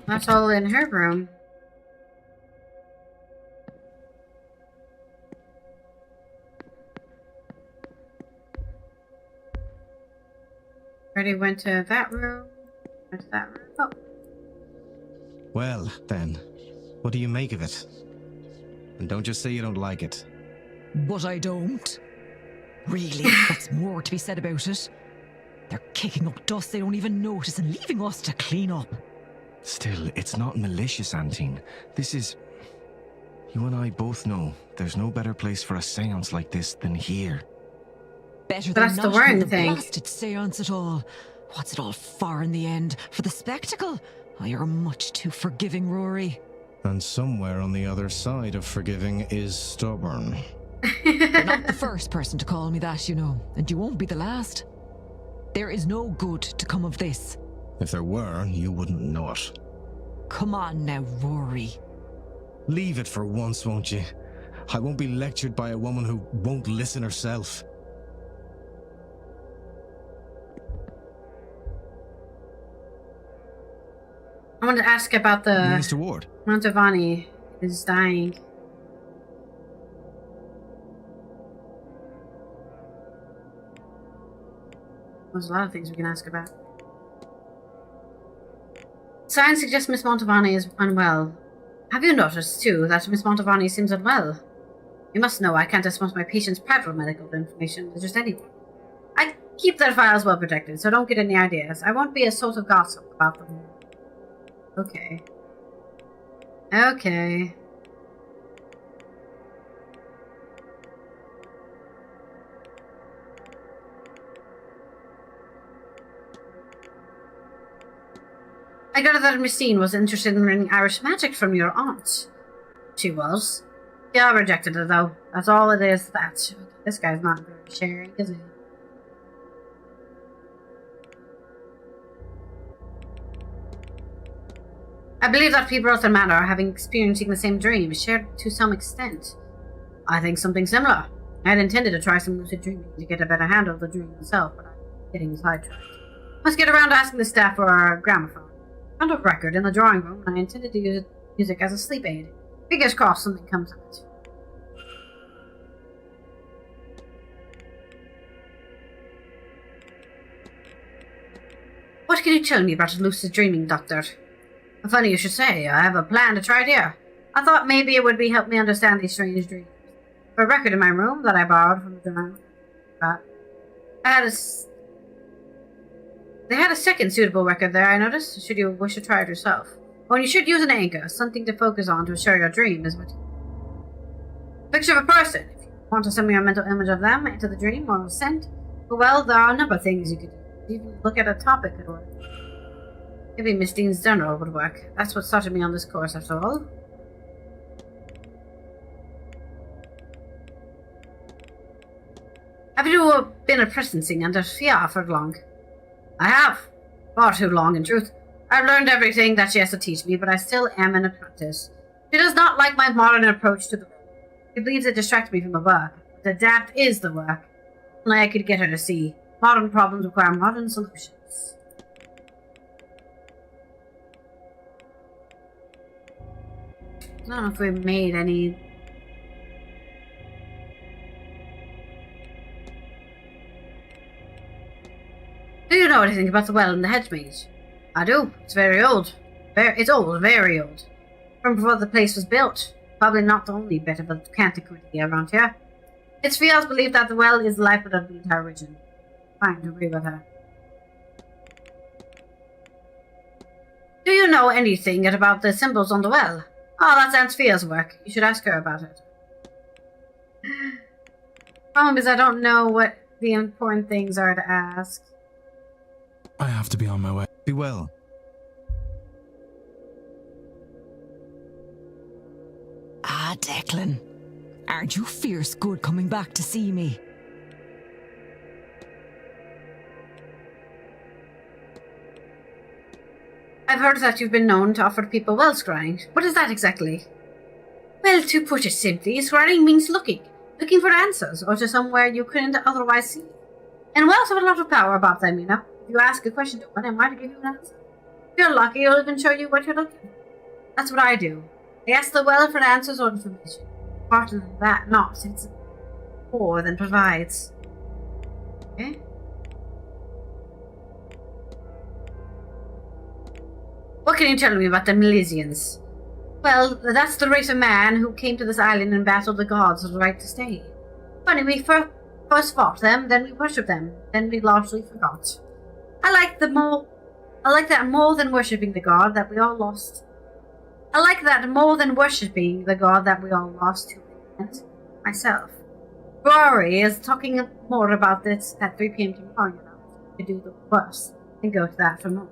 That's all in her room. Already went to that room. Went to that room. Oh. Well, then, what do you make of it? And don't just say you don't like it. But I don't. Really, what's more to be said about it? They're kicking up dust they don't even notice and leaving us to clean up. Still, it's not malicious, Antine. This is... You and I both know there's no better place for a seance like this than here. Better That's than the not worrying having the thing. blasted seance at all. What's it all for in the end? For the spectacle? Oh, you're much too forgiving, Rory. And somewhere on the other side of forgiving is stubborn. You're not the first person to call me that, you know, and you won't be the last. There is no good to come of this. If there were, you wouldn't know it. Come on now, Rory. Leave it for once, won't you? I won't be lectured by a woman who won't listen herself. I wanted to ask about the... Mr. Ward. Mantovani is dying. There's a lot of things we can ask about. Signs suggest Miss Mantovani is unwell. Have you noticed, too, that Miss Mantovani seems unwell? You must know I can't discuss my patient's private medical information to just anyone. I keep their files well protected, so don't get any ideas. I won't be a source of gossip about them. Okay. Okay. I gather that Miss Deane was interested in learning Irish magic from your aunt. She was. Yeah, I rejected her, though. That's all it is, that. This guy's not very sharing, is he? I believe that people at the manor are having experiencing the same dream, shared to some extent. I think something similar. I had intended to try some lucid dreaming to get a better handle of the dream myself, but I'm getting sidetracked. Must get around to asking the staff for a gramophone. Found a record in the drawing room, and I intended to use music as a sleep aid. Fingers crossed something comes of it. What can you tell me about lucid dreaming, Doctor? Funny you should say. I have a plan to try it here. I thought maybe it would help me understand these strange dreams. For a record in my room that I borrowed from the drawing room. They had a second suitable record there, I noticed. Should you wish to try it yourself. Oh, and you should use an anchor, something to focus on to assure your dream is what. Picture of a person. If you want to summon your mental image of them into the dream or scent, well, there are a number of things you could do. Even look at a topic could work. Maybe Miss Deane's journal would work. That's what started me on this course, after all. Have you been apprenticing under Fia for long? I have. Far too long, in truth. I've learned everything that she has to teach me, but I still am an apprentice. She does not like my modern approach to the work. She believes it distracts me from the work. But adapt is the work. Only I could get her to see. Modern problems require modern solutions. I don't know if we made any... Do you know anything about the well in the hedge maze? I do. It's very old. It's old, very old. From before the place was built. Probably not the only bit of antiquity around here. It's Fial's belief that the well is the lifeblood of the entire region. Fine, to agree with her. Do you know anything about the symbols on the well? Oh, that's Aunt Fia's work. You should ask her about it. Problem is I don't know what the important things are to ask. I have to be on my way. Be well. Ah, Declan. Aren't you fierce good coming back to see me? I've heard that you've been known to offer people well scrying. What is that exactly? Well, to put it simply, scrying means looking for answers, or to somewhere you couldn't otherwise see. And wells have a lot of power about them, you know. If you ask a question to one, it might give you an answer. If you're lucky, it'll even show you what you're looking for. That's what I do. I ask the well for answers or information. Part of that, not. It's more than provides. Okay? What can you tell me about the Milesians? Well, that's the race of man who came to this island and battled the gods for the right to stay. Funny, we first fought them, then we worshipped them, then we largely forgot. I like that more than worshipping the god that we all lost. I like that more than worshipping the god that we all lost to and myself. Rory is talking more about this at 3 p.m. tomorrow, you know. To do the worst and go to that for more.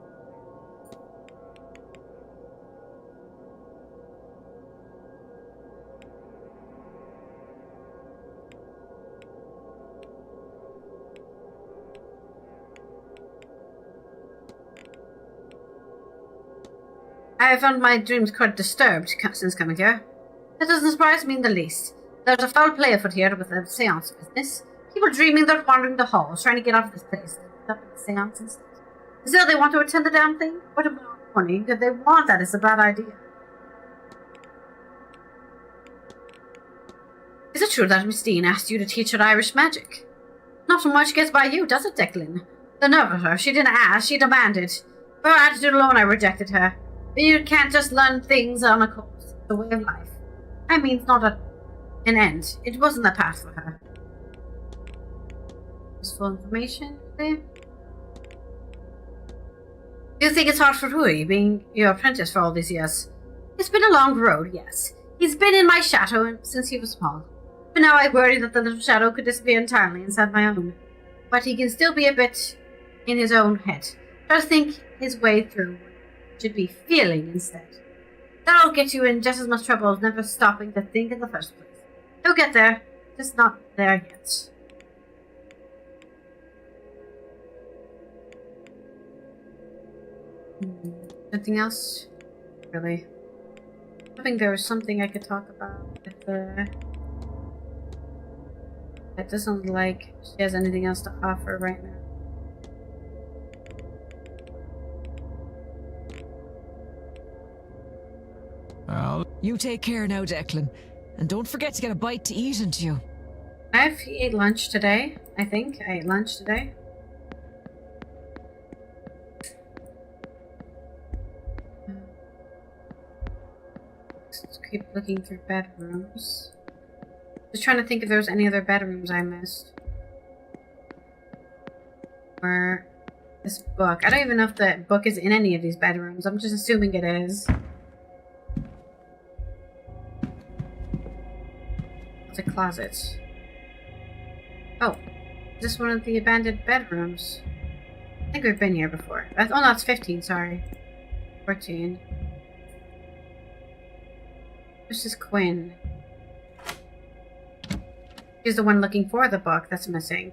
I have found my dreams quite disturbed since coming here. That doesn't surprise me in the least. There's a foul play afoot here with the seance business. People dreaming they're wandering the halls, trying to get out of this place. They end up in the seance instead. Still, they want to attend the damn thing? What about money? Could they want that? It's a bad idea. Is it true that Miss Deane asked you to teach her Irish magic? Not so much gets by you, does it, Declan? The nerve of her. She didn't ask, she demanded. For her attitude alone, I rejected her. But you can't just learn things on a course. It's a way of life. I mean, it's not an end. It wasn't a path for her. Useful information there. Do you think it's hard for Rui, being your apprentice for all these years? It's been a long road, yes. He's been in my shadow since he was small. But now I worry that the little shadow could disappear entirely inside my own. But he can still be a bit in his own head. Try to think his way through. Should be feeling instead. That'll get you in just as much trouble as never stopping to think in the first place. He'll get there, just not there yet. Anything else? Really? I think there was something I could talk about with the... It doesn't look like she has anything else to offer right now. You take care now, Declan. And don't forget to get a bite to eat into you. I ate lunch today, I think. I ate lunch today. Let's keep looking through bedrooms. Just trying to think if there was any other bedrooms I missed. Or this book. I don't even know if the book is in any of these bedrooms. I'm just assuming it is. It's a closet. Oh, is this one of the abandoned bedrooms? I think we've been here before. Oh no, it's 15, sorry. 14. This is Quinn. She's the one looking for the book that's missing.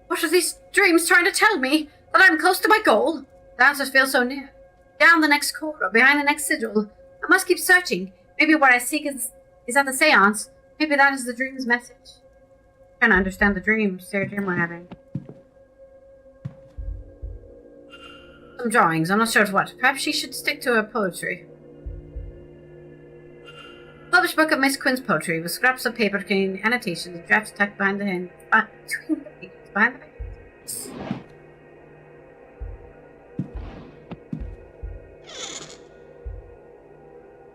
What are these dreams trying to tell me? That I'm close to my goal? The answers feel so near. Down the next corridor, behind the next sigil. I must keep searching. Maybe what I seek is at the seance. Maybe that is the dream's message. I'm trying to understand the dream we're having. Some drawings, I'm not sure of what. Perhaps she should stick to her poetry. Published book of Miss Quinn's poetry with scraps of paper containing annotations, drafts tucked behind the hand. Between the pages, behind the pages.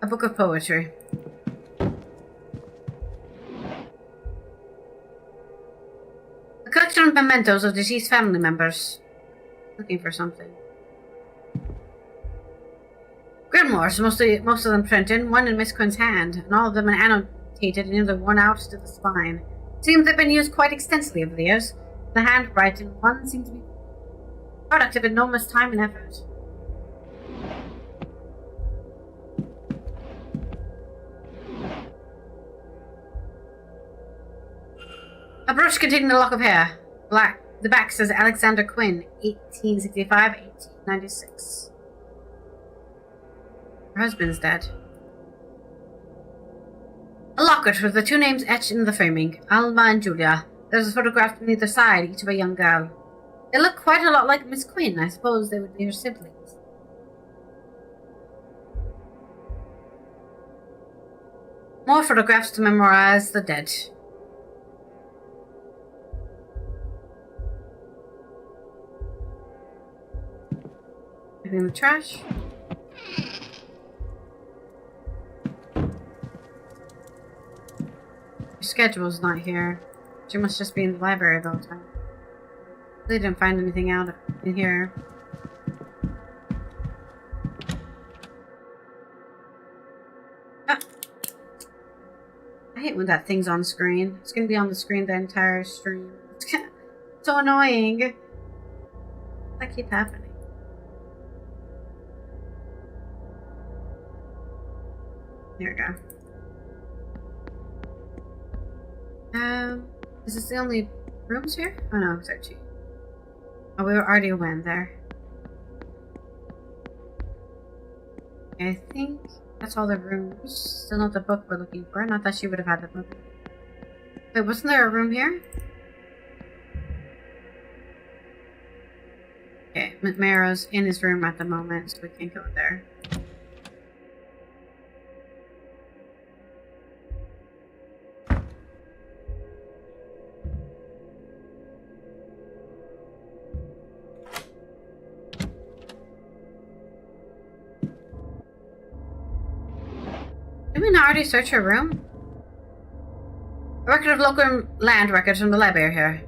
A book of poetry. A collection of mementos of deceased family members. Looking for something. Grimoires, most of them printed, one in Miss Quinn's hand, and all of them annotated and either worn out to the spine. Seems they've been used quite extensively over the years. The handwriting one seems to be a product of enormous time and effort. A brush containing a lock of hair. Black. The back says Alexander Quinn, 1865-1896. Her husband's dead. A locket with the two names etched in the framing, Alma and Julia. There's a photograph on either side, each of a young girl. They look quite a lot like Miss Quinn. I suppose they would be her siblings. More photographs to memorize the dead. In the trash. Your schedule's not here. She must just be in the library the whole time. They didn't find anything out in here. Ah. I hate when that thing's on screen. It's gonna be on the screen the entire stream. It's so annoying. That keeps happening. There we go. Is this the only rooms here? Oh no, it's actually. Oh, we already went there. Okay, I think that's all the rooms. Still not the book we're looking for. Not that she would have had the book. Wait, wasn't there a room here? Okay, McMarrow's in his room at the moment, so we can't go there. Did we not already search her room? A record of local land records from the library here.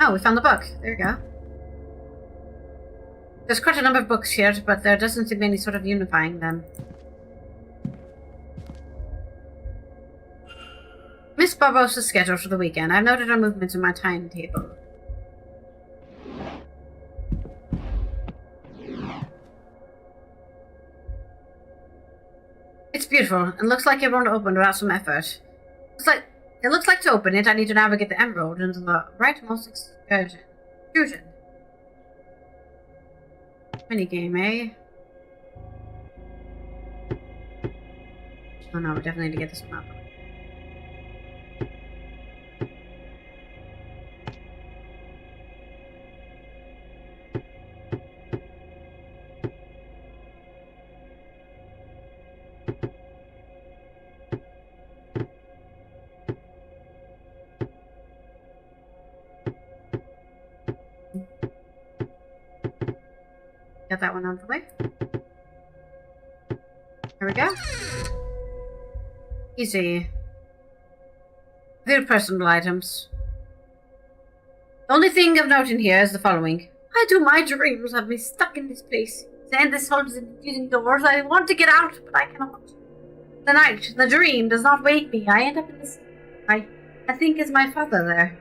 Oh, we found the book. There you go. There's quite a number of books here, but there doesn't seem any sort of unifying them. Miss Barbosa's schedule for the weekend. I've noted her movements in my timetable. It's beautiful, and looks like it won't open without some effort. It looks like to open it, I need to navigate the emerald into the rightmost excursion. Fusion. Minigame, eh? Oh no, we definitely need to get this one up. Got that one out of the way. There we go. Easy. View personal items. The only thing of note in here is the following. I do my dreams have me stuck in this place. The endless holes and confusing doors. I want to get out, but I cannot. The night, the dream does not wake me. I end up in this. I think it's my father there.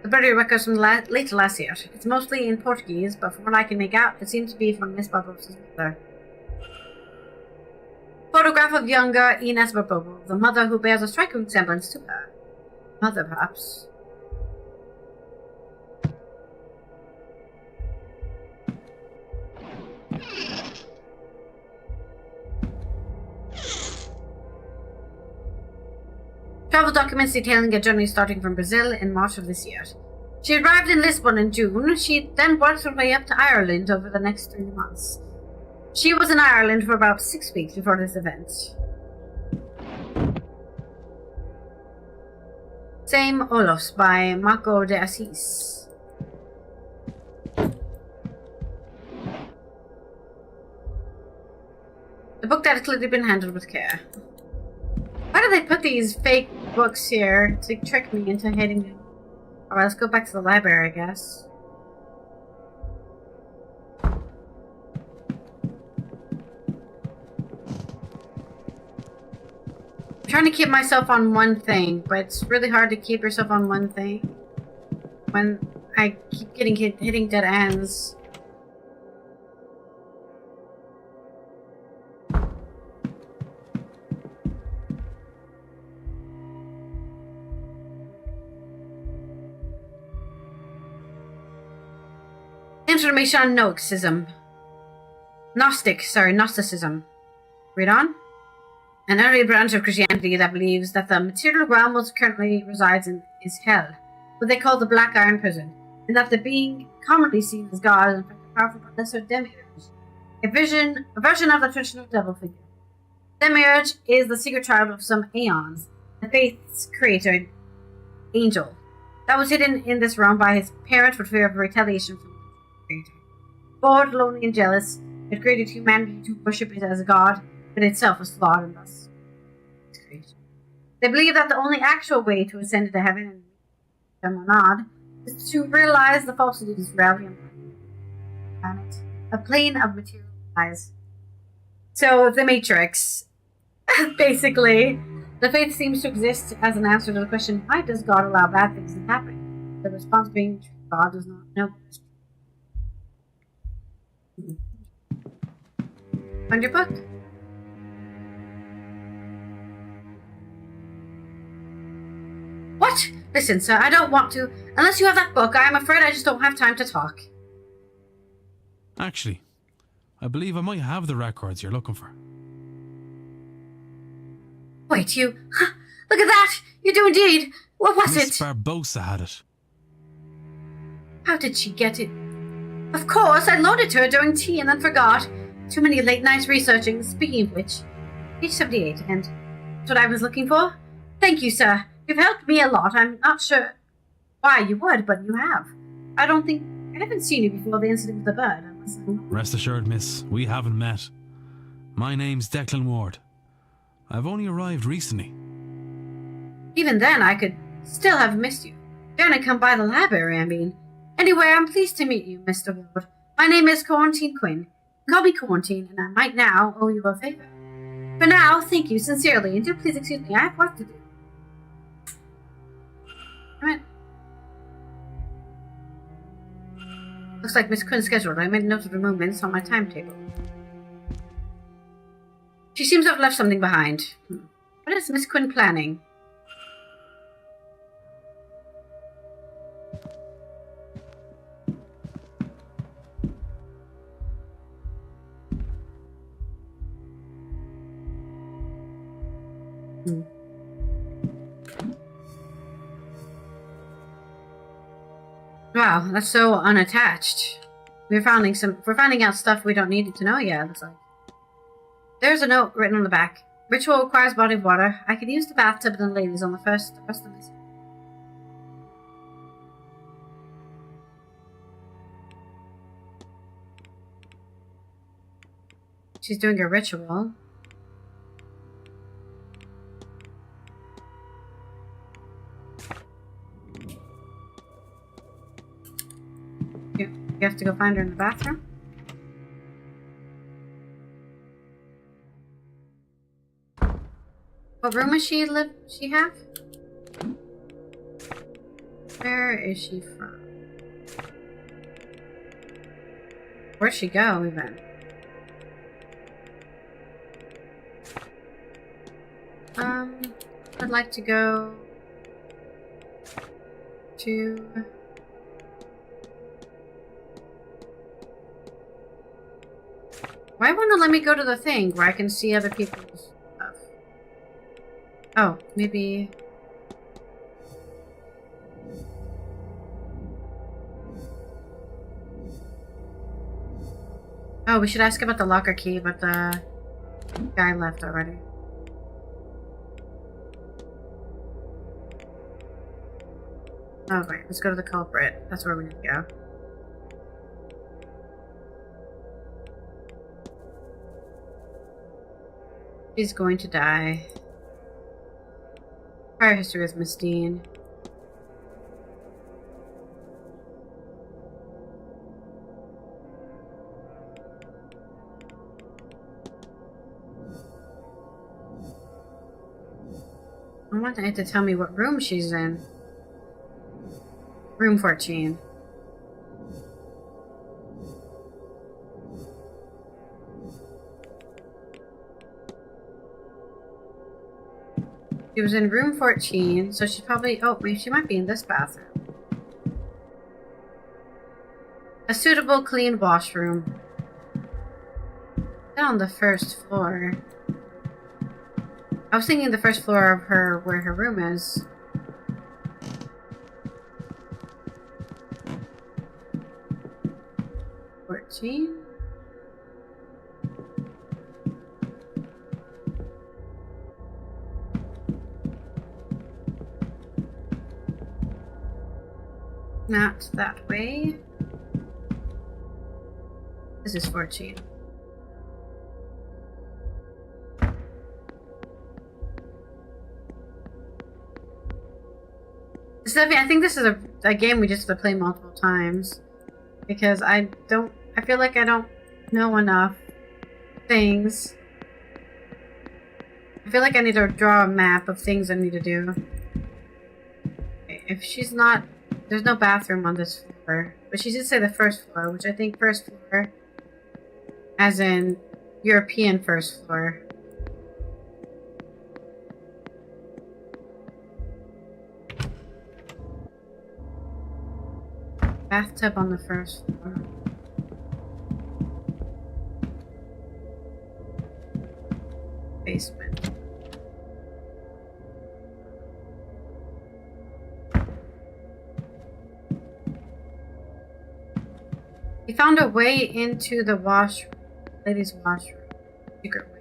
The burial records from late last year. It's mostly in Portuguese, but from what I can make out, it seems to be from Miss Barbosa's mother. Photograph of younger Ines Barbosa, the mother who bears a striking resemblance to her. Mother, perhaps. Travel documents detailing a journey starting from Brazil in March of this year. She arrived in Lisbon in June. She then worked her way up to Ireland over the next 3 months. She was in Ireland for about 6 weeks before this event. Same Olos by Marco de Assis. The book that had clearly been handled with care. Why do they put these fake books here to trick me into hitting them? Alright, let's go back to the library, I guess. I'm trying to keep myself on one thing, but it's really hard to keep yourself on one thing when I keep getting hitting dead ends. Information on Gnosticism. Read on. An early branch of Christianity that believes that the material realm most currently resides in is hell, what they call the Black Iron Prison, and that the being commonly seen as God is in fact a powerful but lesser demiurge, a version of the traditional devil figure. Demiurge is the secret child of some aeons, the faith's creator, angel, that was hidden in this realm by his parents for fear of retaliation from the creator. Bored, lonely, and jealous, it created humanity to worship it as a god, but itself was flawed and thus creation. They believe that the only actual way to ascend into heaven and monad is to realize the falsity of reality on the planet, a plane of material lies. So, the Matrix. Basically, the faith seems to exist as an answer to the question, why does God allow bad things to happen? The response being, God does not know. Find your book. What? Listen, sir, I don't want to. Unless you have that book, I am afraid I just don't have time to talk. Actually, I believe I might have the records you're looking for. Wait, you... Look at that! You do indeed! What was Miss it? Barbosa had it. How did she get it? Of course, I loaned it to her during tea and then forgot. Too many late nights researching. Speaking of which, page 78, and that's what I was looking for. Thank you, sir. You've helped me a lot. I'm not sure why you would, but you have. I haven't seen you before the incident with the bird. Rest assured, miss, we haven't met. My name's Declan Ward. I've only arrived recently. Even then, I could still have missed you. Don't come by the library, I mean. Anyway, I'm pleased to meet you, Mr. Ward. My name is Quarantine Quinn. Call me Quarantine, and I might now owe you a favor. For now, thank you sincerely, and do please excuse me, I have work to do. Alright. Looks like Miss Quinn's scheduled. I made a note of the movements on my timetable. She seems to have left something behind. What is Miss Quinn planning? Wow, that's so unattached. We're finding out stuff we don't need to know yet, it looks like. There's a note written on the back. Ritual requires body of water. I could use the bathtub and the ladies on the rest of this. She's doing a ritual. You have to go find her in the bathroom? What room does she have? Where is she from? Where'd she go, even? I'd like to go to... Why won't it let me go to the thing where I can see other people's stuff? Oh, maybe... Oh, we should ask about the locker key, but the guy left already. Oh, wait, let's go to the culprit. That's where we need to go. She's going to die. Prior history with Miss Deane. I want it to tell me what room she's in. Room 14. She was in room 14, so she probably... Oh, maybe she might be in this bathroom. A suitable, clean washroom. On the first floor. I was thinking the first floor of her, where her room is. Not that way. This is 14. Stephanie, I think this is a game we just have to play multiple times. Because I feel like I don't know enough things. I feel like I need to draw a map of things I need to do. Okay, if she's not... There's no bathroom on this floor. But she did say the first floor, which I think first floor... As in European first floor. Bathtub on the first floor. Basement. He found a way into the washroom. Ladies' washroom. Secret way.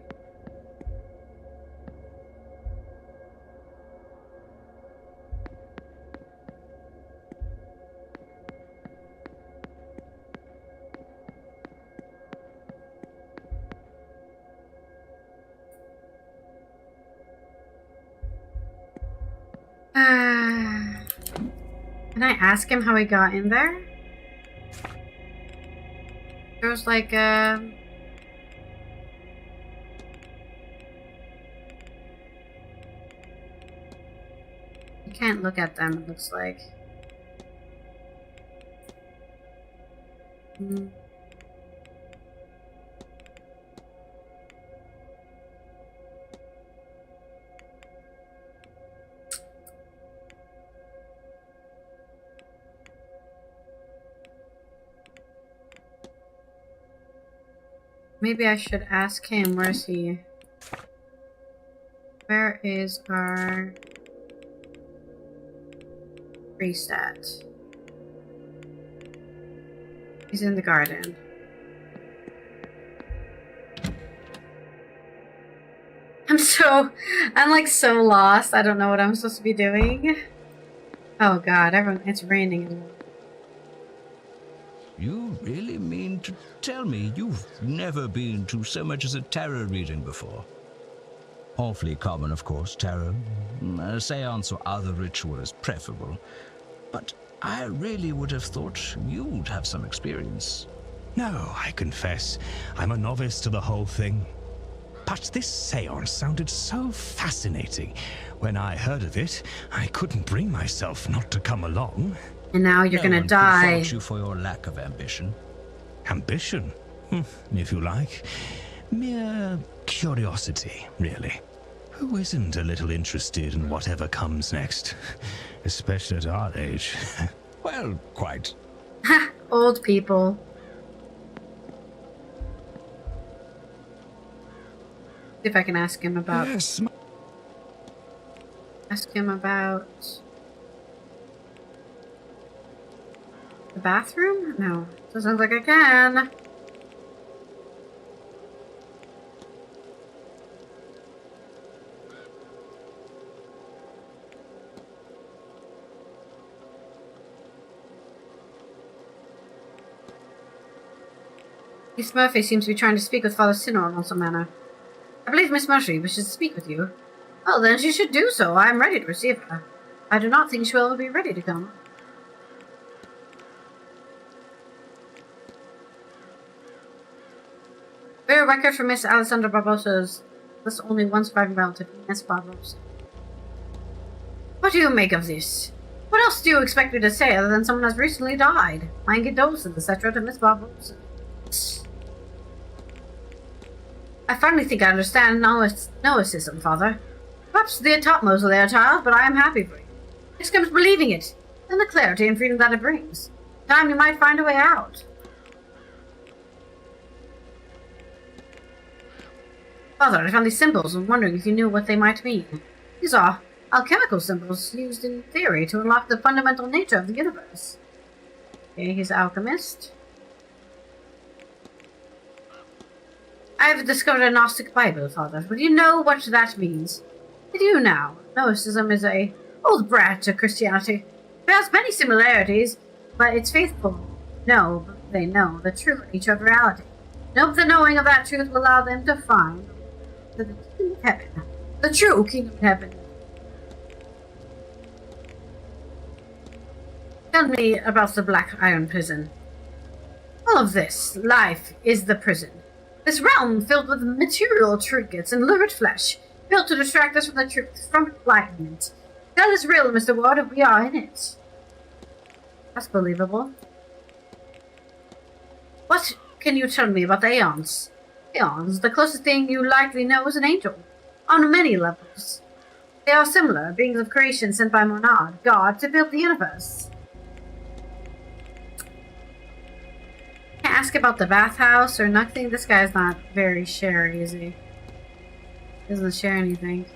Can I ask him how he got in there? There was like a... You can't look at them, it looks like. Maybe I should ask him. Where is he? Where is our priest at? He's in the garden. I'm like so lost. I don't know what I'm supposed to be doing. Oh god, it's raining as well. You really mean to tell me you've never been to so much as a tarot reading before? Awfully common, of course, tarot. A seance or other ritual is preferable. But I really would have thought you'd have some experience. No, I confess, I'm a novice to the whole thing. But this seance sounded so fascinating. When I heard of it, I couldn't bring myself not to come along. And now you're gonna die. No one could fault you for your lack of ambition. Ambition? If you like. Mere curiosity, really. Who isn't a little interested in whatever comes next? Especially at our age. Well, quite. Old people. See if I can ask him about... Yes. Ask him about... The bathroom? No. Doesn't look like I can. Miss Murphy seems to be trying to speak with Father Sinor in some manner. I believe Miss Murphy wishes to speak with you. Well, then she should do so. I am ready to receive her. I do not think she will be ready to come. For a record for Miss Alessandra Barbosa's, there's only one surviving relative, Miss Barbosa. What do you make of this? What else do you expect me to say other than someone has recently died? My condolences, etc. to Miss Barbarossa. I finally think I understand Noacism, Father. Perhaps the topmost there, child, but I am happy for you. It comes believing it, and the clarity and freedom that it brings. In time you might find a way out. Father, I found these symbols and wondering if you knew what they might mean. These are alchemical symbols used in theory to unlock the fundamental nature of the universe. Okay, he's an alchemist. I have discovered a Gnostic Bible, Father. But you know what that means? I do now. Gnosticism is a old branch of Christianity. It has many similarities, but its faithful know, they know, the true nature of reality. Nope, the knowing of that truth will allow them to find the kingdom of heaven. The true kingdom of heaven. Tell me about the Black Iron Prison. All of this, life, is the prison. This realm filled with material trinkets and lurid flesh, built to distract us from the truth, from enlightenment. That is real, Mr. Ward, if we are in it. That's believable. What can you tell me about the Aeons? Aeons, the closest thing you likely know is an angel. On many levels. They are similar, beings of creation sent by Monad, God, to build the universe. Can't ask about the bathhouse or nothing. This guy's not very sharey, is he? Doesn't share anything.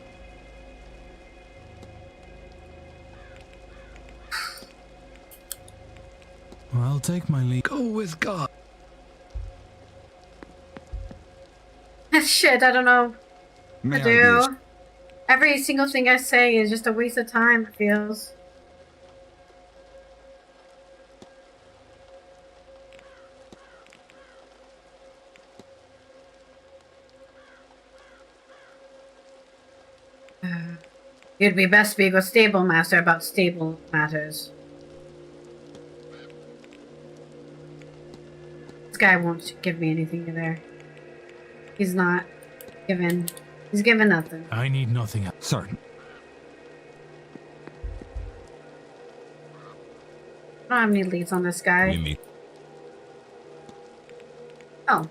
Well, I'll take my leave. Go with God. Shit, I don't know. May I I do. Every single thing I say is just a waste of time, it feels. You'd be best speak with stable master about stable matters. This guy won't give me anything either. He's not given. He's given nothing. I need nothing else. Sir. I don't have any leads on this guy. Oh.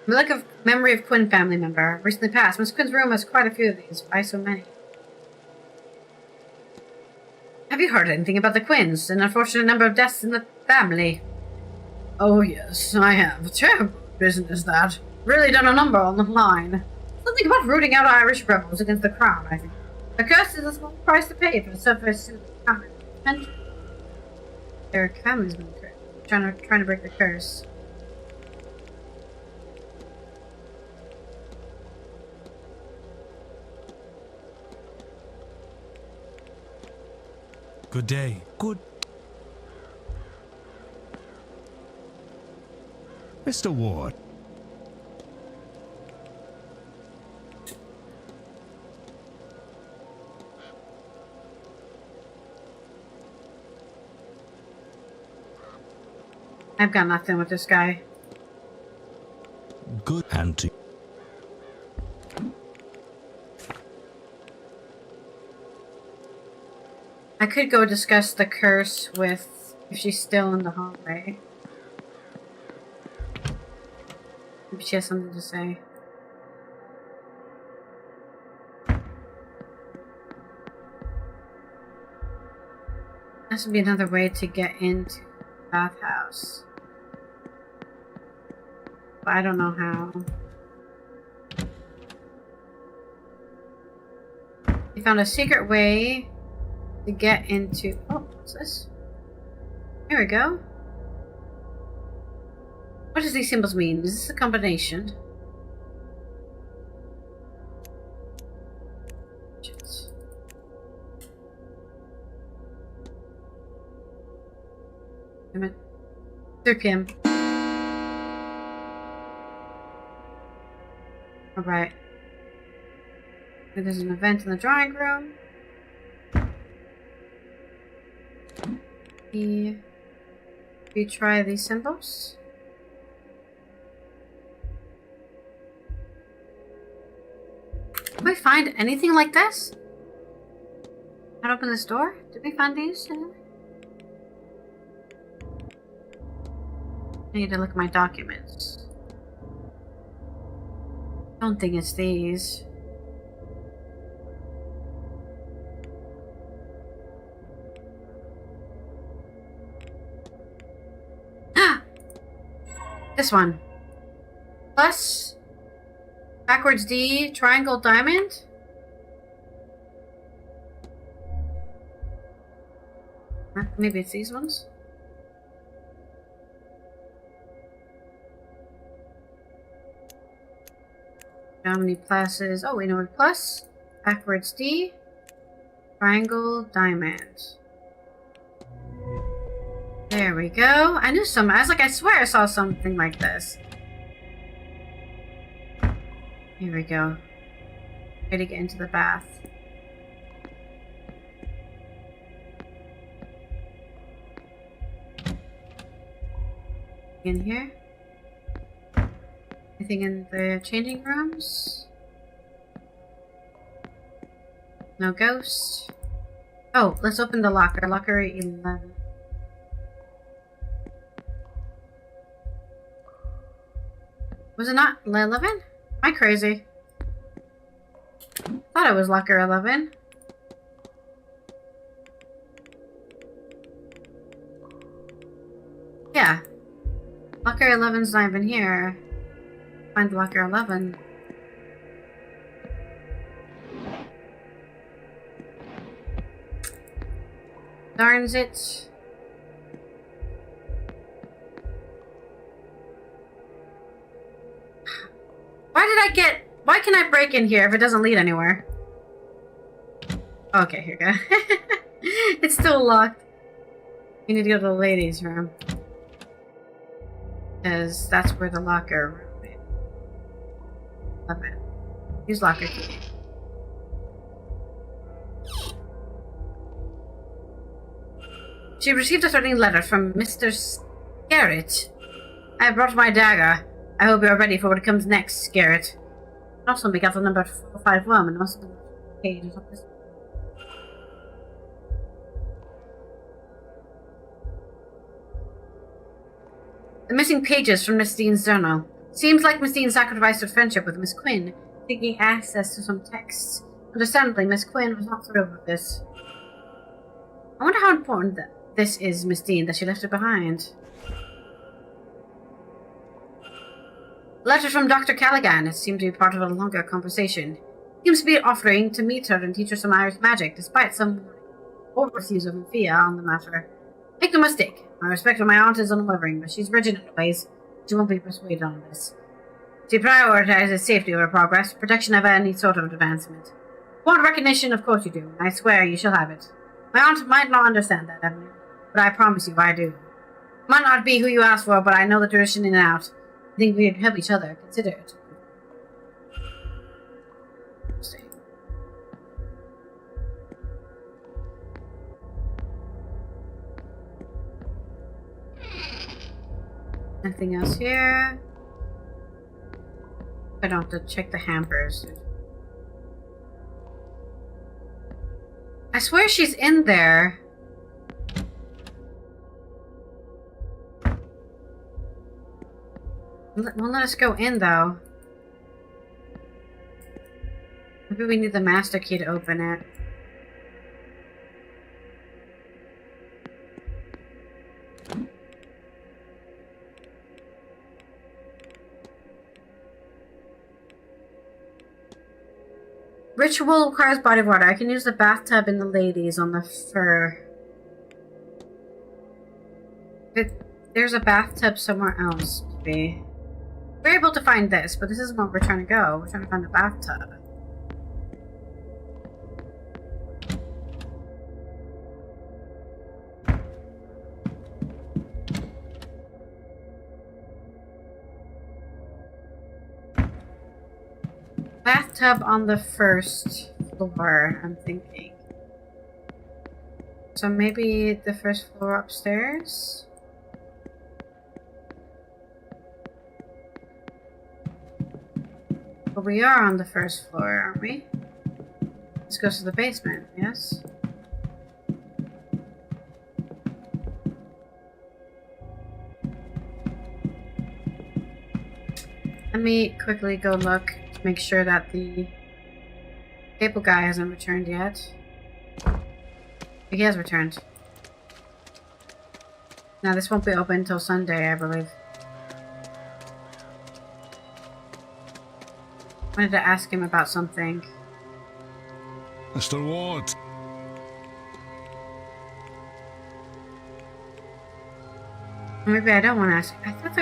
Relic of memory of Quinn family member. Recently passed. Miss Quinn's room has quite a few of these. Why so many? Have you heard anything about the Quinns? An unfortunate number of deaths in the family. Oh yes, I have. Terrible business that. Really done a number on the line. Something about rooting out Irish rebels against the crown, I think. The curse is a small price to pay for the surface of the common. Their family's been trying to break the curse. Good day. Good. Mr. Ward. I've got nothing with this guy. Good. And to I could go discuss the curse with if she's still in the hallway. Maybe she has something to say. This would be another way to get into the bathhouse. But I don't know how. We found a secret way to get into... Oh, what's this? Here we go. What does these symbols mean? Is this a combination? Damn it. 3 p.m. Alright. There's an event in the drawing room. We try these symbols. Can we find anything like this? Can I open this door? Did we find these? I need to look at my documents. I don't think it's these. This one. Plus, backwards D, triangle diamond. Maybe it's these ones. How many pluses? Oh, we know what plus. Backwards D, triangle diamond. There we go. I knew some. I was like, I swear I saw something like this. Here we go. Ready to get into the bath. In here. Anything in the changing rooms? No ghost. Oh, let's open the locker. Locker 11. Was it not 11? Am I crazy? Thought it was locker 11. Yeah. Locker 11's not even here. Find locker 11. Darns it. Why can I break in here if it doesn't lead anywhere? Okay, here we go. It's still locked. You need to go to the ladies' room. Because that's where the locker room is. Love it. Use locker key. She received a threatening letter from Mr. Scarrett. I have brought my dagger. I hope you are ready for what comes next, Scarrett. Also, we got the number 451 and also the page of this. The missing pages from Miss Deane's journal. Seems like Miss Deane sacrificed her friendship with Miss Quinn, seeking access to some texts. Understandably, Miss Quinn was not thrilled with this. I wonder how important this is, Miss Deane, that she left it behind. Letter from Dr. Callaghan. It seemed to be part of a longer conversation. Seems to be offering to meet her and teach her some Irish magic, despite some overseas of Fia on the matter. Make no mistake, my respect for my aunt is unwavering, but she's rigid in ways. She won't be persuaded on this. She prioritizes safety over progress, protection of any sort of advancement. You want recognition? Of course you do, and I swear you shall have it. My aunt might not understand that, Evelyn, but I promise you I do. Might not be who you asked for, but I know the tradition in and out. I think we'd help each other. Consider it. Nothing else here. I don't have to check the hampers. I swear she's in there. Won't let us go in, though. Maybe we need the master key to open it. Ritual requires body of water. I can use the bathtub in the ladies on the fur. There's a bathtub somewhere else, maybe. We're able to find this, but this isn't where we're trying to go. We're trying to find the bathtub. Bathtub on the first floor, I'm thinking. So maybe the first floor upstairs? But we are on the first floor, aren't we? This goes to the basement, yes? Let me quickly go look to make sure that the cable guy hasn't returned yet. He has returned. Now this won't be open until Sunday, I believe. I wanted to ask him about something. Mr. Ward. Maybe I don't want to ask. I thought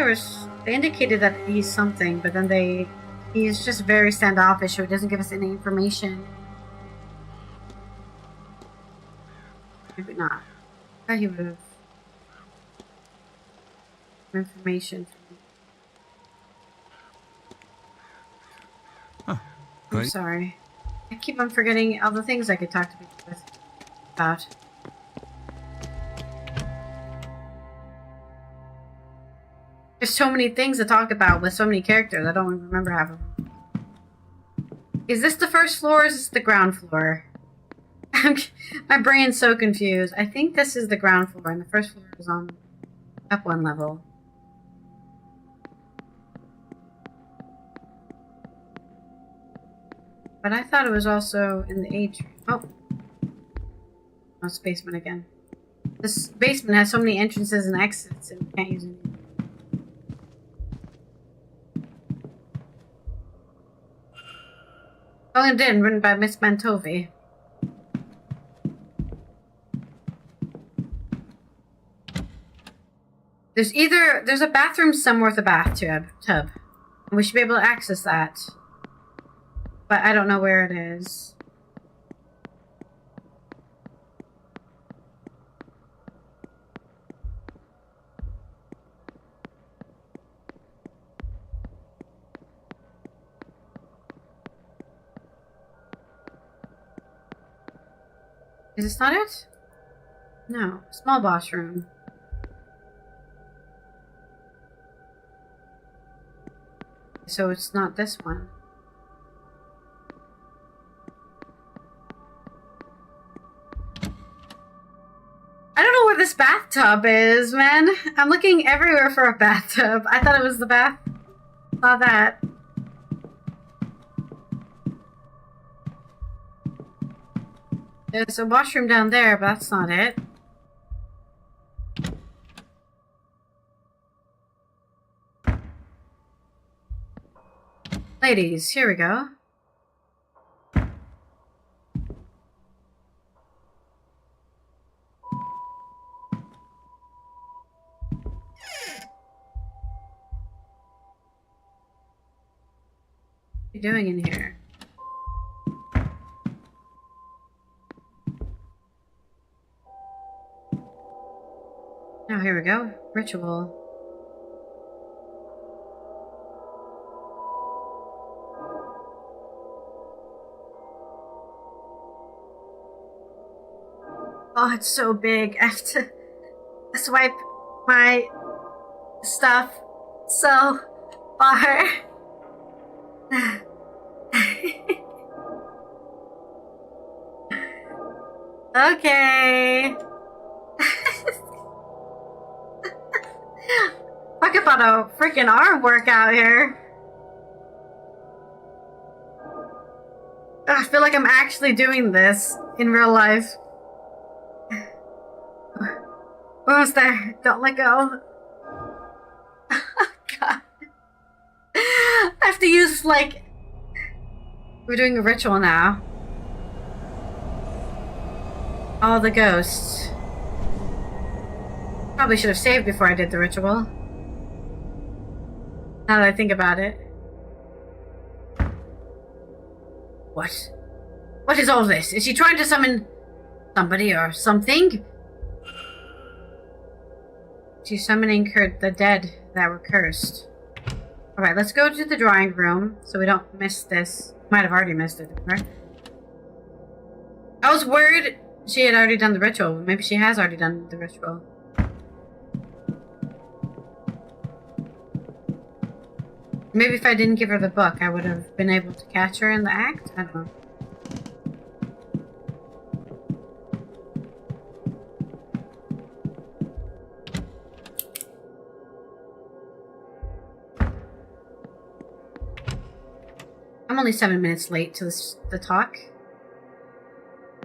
they indicated that he's something, but then he's just very standoffish, so he doesn't give us any information. Maybe not. I thought he would have information for me. I'm Right. sorry. I keep on forgetting all the things I could talk to people about. There's so many things to talk about with so many characters. I don't remember half of them. Is this the first floor or is this the ground floor? My brain's so confused. I think this is the ground floor and the first floor is on up one level. But I thought it was also in the atrium. Oh, it's basement again. This basement has so many entrances and exits and we can't use any. Evelyn Deane, written by Miss Mantovi. There's a bathroom somewhere with a bathtub. And we should be able to access that. But I don't know where it is. Is this not it? No. Small boss room. So it's not this one. I don't know where this bathtub is, man. I'm looking everywhere for a bathtub. I thought it was the bath. Saw that. There's a washroom down there, but that's not it. Ladies, here we go. What are you doing in here? Oh, here we go. Ritual. Oh, it's so big. I have to swipe my stuff so far. Okay. Talk about a freaking arm workout here. I feel like I'm actually doing this in real life. Almost there. Don't let go. Oh, God. I have to use, like... We're doing a ritual now. All the ghosts. Probably should have saved before I did the ritual. Now that I think about it. What? What is all this? Is she trying to summon somebody or something? She's summoning the dead that were cursed. Alright, let's go to the drawing room so we don't miss this. Might have already missed it, right? I was worried she had already done the ritual. Maybe she has already done the ritual. Maybe if I didn't give her the book, I would have been able to catch her in the act? I don't know. only 7 minutes late to the talk.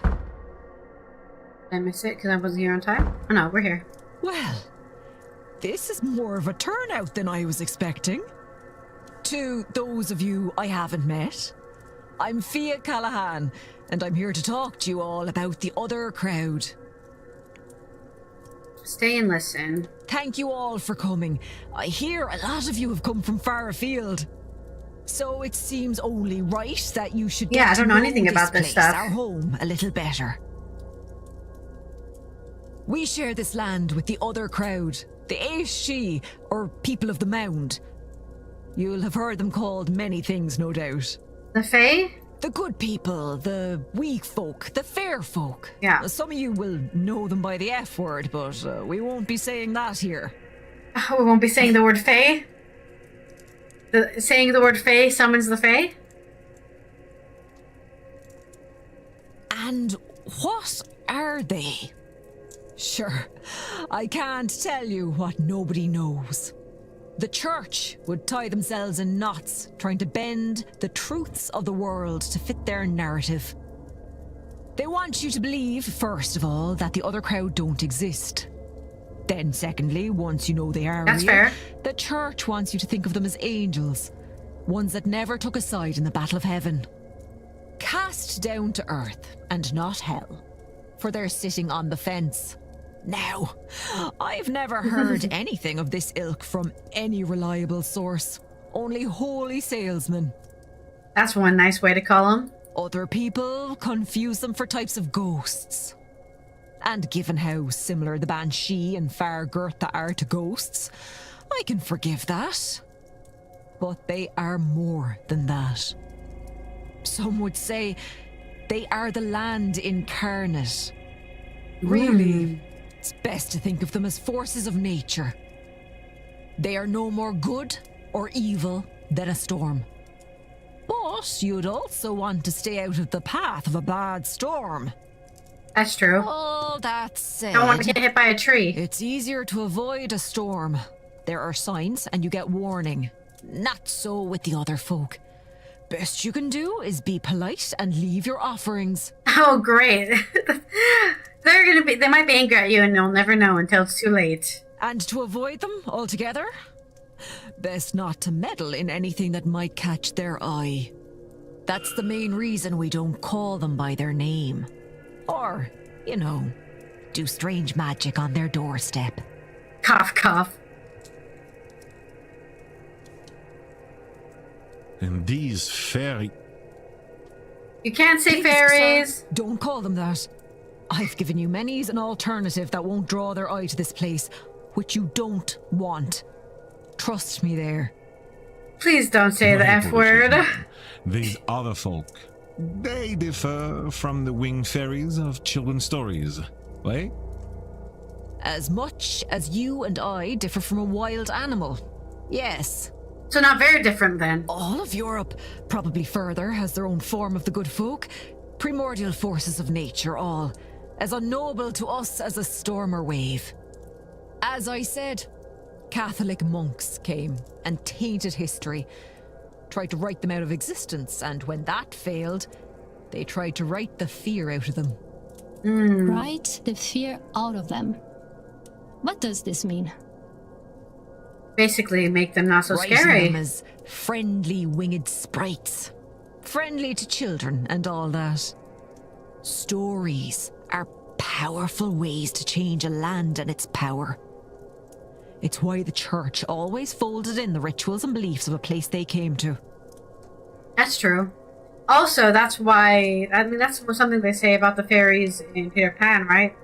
Did I miss it because I wasn't here on time? Oh no, we're here. Well, this is more of a turnout than I was expecting. To those of you I haven't met, I'm Fia Callahan, and I'm here to talk to you all about the other crowd. Stay and listen. Thank you all for coming. I hear a lot of you have come from far afield. So it seems only right that you should get I don't know anything about this place, stuff. our home, a little better. We share this land with the other crowd, the Aishi, or people of the Mound. You'll have heard them called many things, no doubt. The Fae? The good people, the weak folk, the fair folk. Yeah. Some of you will know them by the F word, but we won't be saying that here. Oh, we won't be saying the word Fae? Saying the word Fae summons the Fae? And what are they? Sure, I can't tell you what nobody knows. The church would tie themselves in knots, trying to bend the truths of the world to fit their narrative. They want you to believe, first of all, that the other crowd don't exist. Then secondly, once you know they are That's real, fair. the church wants you to think of them as angels, ones that never took a side in the battle of heaven. Cast down to earth, and not hell, for they're sitting on the fence. Now, I've never heard anything of this ilk from any reliable source. Only holy salesmen. That's one nice way to call them. Other people confuse them for types of ghosts. And given how similar the Banshee and Fargurtha are to ghosts, I can forgive that. But they are more than that. Some would say they are the land incarnate. Really, it's best to think of them as forces of nature. They are no more good or evil than a storm. But you'd also want to stay out of the path of a bad storm. That's true. All that said, Don't want to get hit by a tree. It's easier to avoid a storm. There are signs and you get warning. Not so with the other folk. Best you can do is be polite and leave your offerings. Oh, great. They might be angry at you and you'll never know until it's too late. And to avoid them altogether, best not to meddle in anything that might catch their eye. That's the main reason we don't call them by their name. Or, you know, do strange magic on their doorstep. Cough, cough. And these fairy... You can't say fairies. Sir, don't call them that. I've given you many's an alternative that won't draw their eye to this place, which you don't want. Trust me there. Please don't say the F word. These other folk, they differ from the winged fairies of children's stories, right? As much as you and I differ from a wild animal. Yes. So not very different then. All of Europe, probably further, has their own form of the good folk. Primordial forces of nature, all. As unknowable to us as a storm or wave. As I said, Catholic monks came and tainted history. Tried to write them out of existence, and when that failed, they tried to write the fear out of them. Write the fear out of them. What does this mean? Basically make them not so Writing scary. them as friendly winged sprites. Friendly to children and all that. Stories are powerful ways to change a land and its power. It's why the church always folded in the rituals and beliefs of a place they came to. That's true. Also, that's why, that's something they say about the fairies in Peter Pan, right?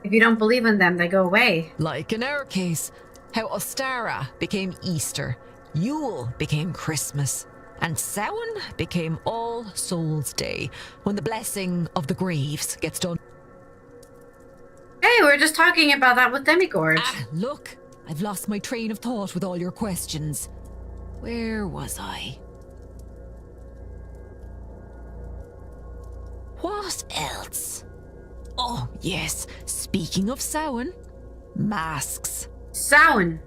If you don't believe in them, they go away. Like in our case, how Ostara became Easter, Yule became Christmas, and Samhain became All Souls' Day, when the blessing of the graves gets done. Hey, we were just talking about that with Demigorge. Look, I've lost my train of thought with all your questions. Where was I? What else? Oh, yes, speaking of Samhain, masks. Samhain?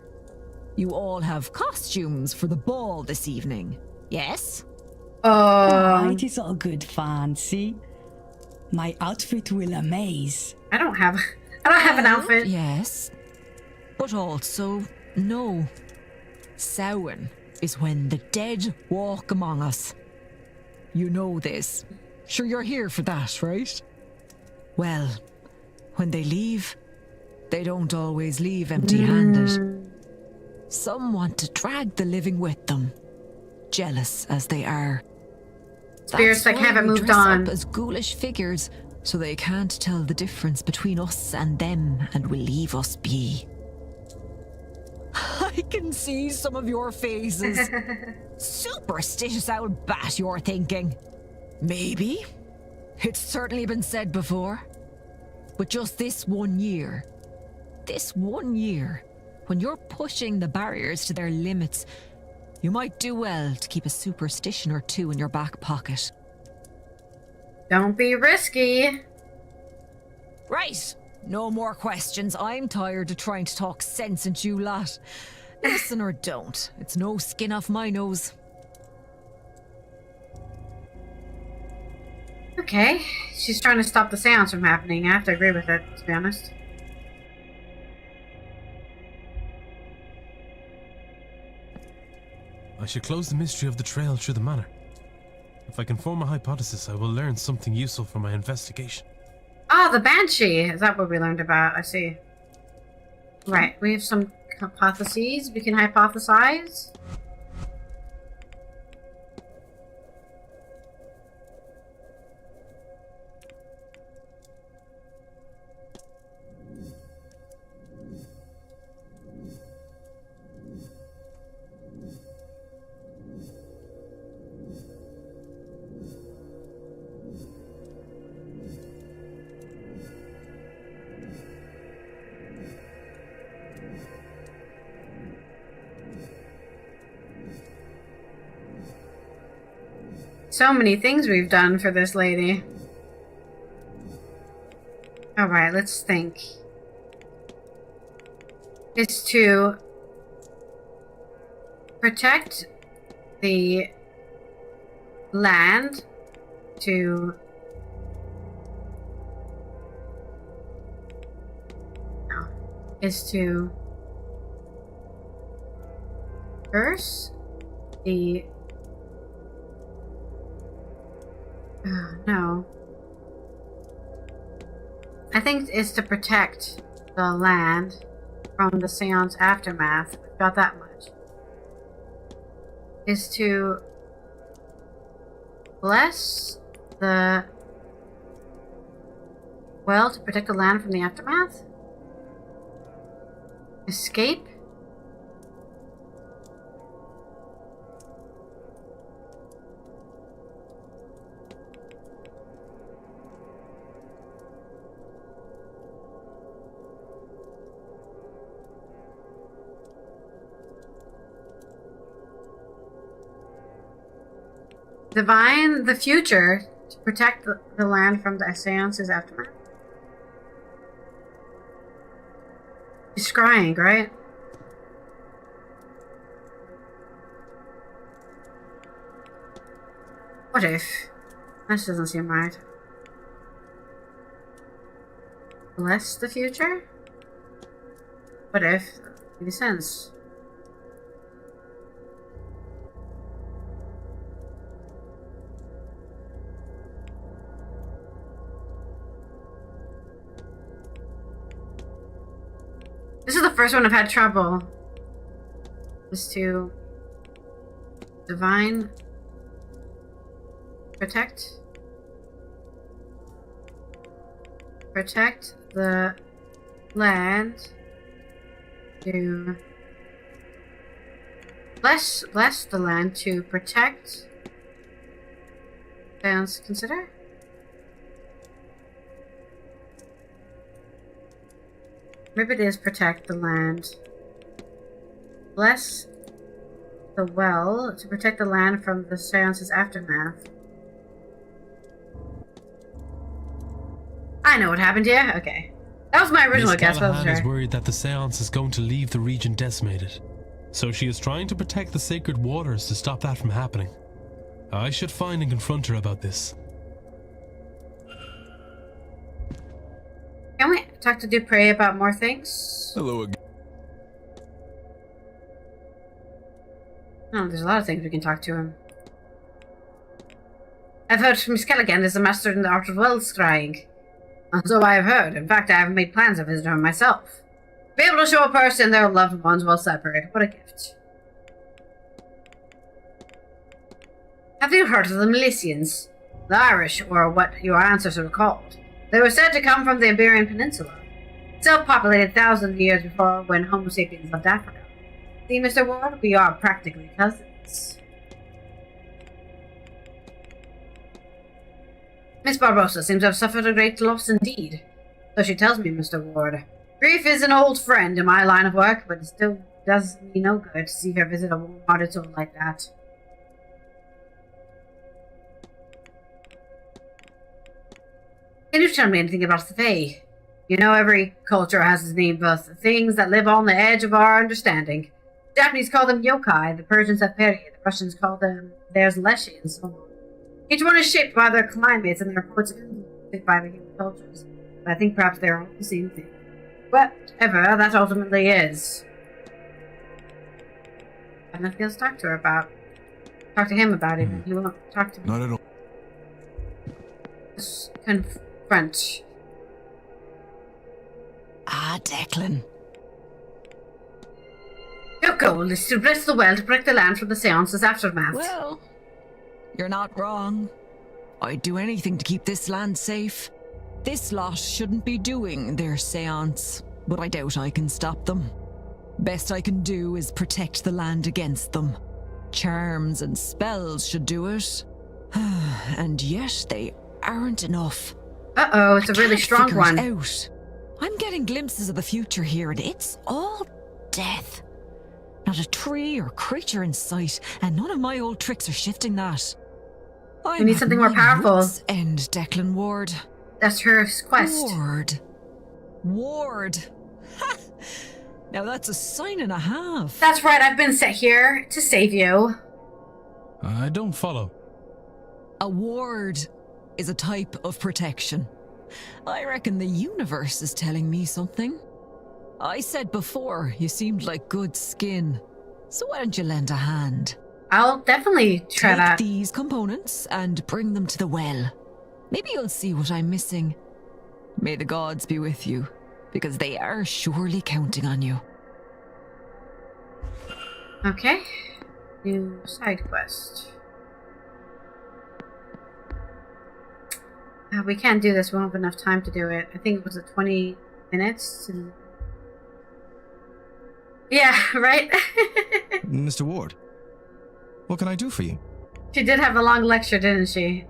You all have costumes for the ball this evening, yes? It is all good fancy. My outfit will amaze. I don't have an outfit. Yes. But also, no. Samhain is when the dead walk among us. You know this. Sure you're here for that, right? Well, when they leave, they don't always leave empty-handed. Some want to drag the living with them, jealous as they are. Spirits that haven't moved on. Up as ghoulish figures, so they can't tell the difference between us and them, and will leave us be. I can see some of your faces. Superstitious old bat, you're thinking. Maybe. It's certainly been said before. But just this 1 year, when you're pushing the barriers to their limits, you might do well to keep a superstition or two in your back pocket. Don't be risky. Right. No more questions. I'm tired of trying to talk sense into you lot. Listen or don't. It's no skin off my nose. Okay. She's trying to stop the seance from happening. I have to agree with it, to be honest. I should close the mystery of the trail through the manor. If I can form a hypothesis, I will learn something useful for my investigation. Ah, the Banshee! Is that what we learned about? I see. Right, we have some hypotheses we can hypothesize. So many things we've done for this lady. Alright, let's think. It's to protect the land, to is to curse the no. I think it's to protect the land from the seance aftermath. About that much. Is to bless the well to protect the land from the aftermath? Escape? Divine the future to protect the land from the seance's aftermath. She's scrying, right? What if? This doesn't seem right. Bless the future? What if? Makes sense. This is the first one I've had trouble. Is to divine protect the land, to bless the land, to protect. Sounds consider. Maybe it is protect the land. Bless the well to protect the land from the seance's aftermath. I know what happened here. Okay. That was my original guess, but Callahan is worried that the seance is going to leave the region decimated. So she is trying to protect the sacred waters to stop that from happening. I should find and confront her about this. Can we talk to Dupree about more things? Hello again. Oh, there's a lot of things we can talk to him. I've heard Miss Callaghan is a master in the art of well scrying. So I have heard. In fact, I have made plans to visit her myself. Be able to show a person their loved ones while separated. What a gift. Have you heard of the Milesians? The Irish, or what your ancestors were called. They were said to come from the Iberian Peninsula, self-populated thousands of years before when Homo sapiens left Africa. See, Mr. Ward, we are practically cousins. Miss Barbosa seems to have suffered a great loss indeed. So she tells me, Mr. Ward. Grief is an old friend in my line of work, but it still does me no good to see her visit a warm-hearted soul like that. Can you tell me anything about the Fae? You know, every culture has its name for things that live on the edge of our understanding. The Japanese call them yokai, the Persians have peri, the Russians call them theirs leshi, and so on. Each one is shaped by their climates and their reports of influenced by the human cultures. But I think perhaps they're all the same thing. Whatever that ultimately is. I have nothing else to talk to her about. Talk to him about it, and he won't talk to me. Not at all. Just confront. Ah, Declan. Your goal is to bless the well to protect the land from the seance's aftermath. Well, you're not wrong. I'd do anything to keep this land safe. This lot shouldn't be doing their seance, but I doubt I can stop them. Best I can do is protect the land against them. Charms and spells should do it. And yet they aren't enough. Uh-oh, it's a really strong one. Out. I'm getting glimpses of the future here, and it's all death. Not a tree or creature in sight, and none of my old tricks are shifting that. We need something more powerful. End, Declan Ward. That's her quest. Ward. Ha! Now that's a sign and a half. That's right, I've been set here to save you. I don't follow. A ward is a type of protection. I reckon the universe is telling me something. I said before, you seemed like good skin. So why don't you lend a hand? I'll definitely try that. Take these components and bring them to the well. Maybe you'll see what I'm missing. May the gods be with you, because they are surely counting on you. Okay. New side quest. We can't do this. We won't have enough time to do it. I think it was 20 minutes. Yeah, right? Mr. Ward, what can I do for you? She did have a long lecture, didn't she?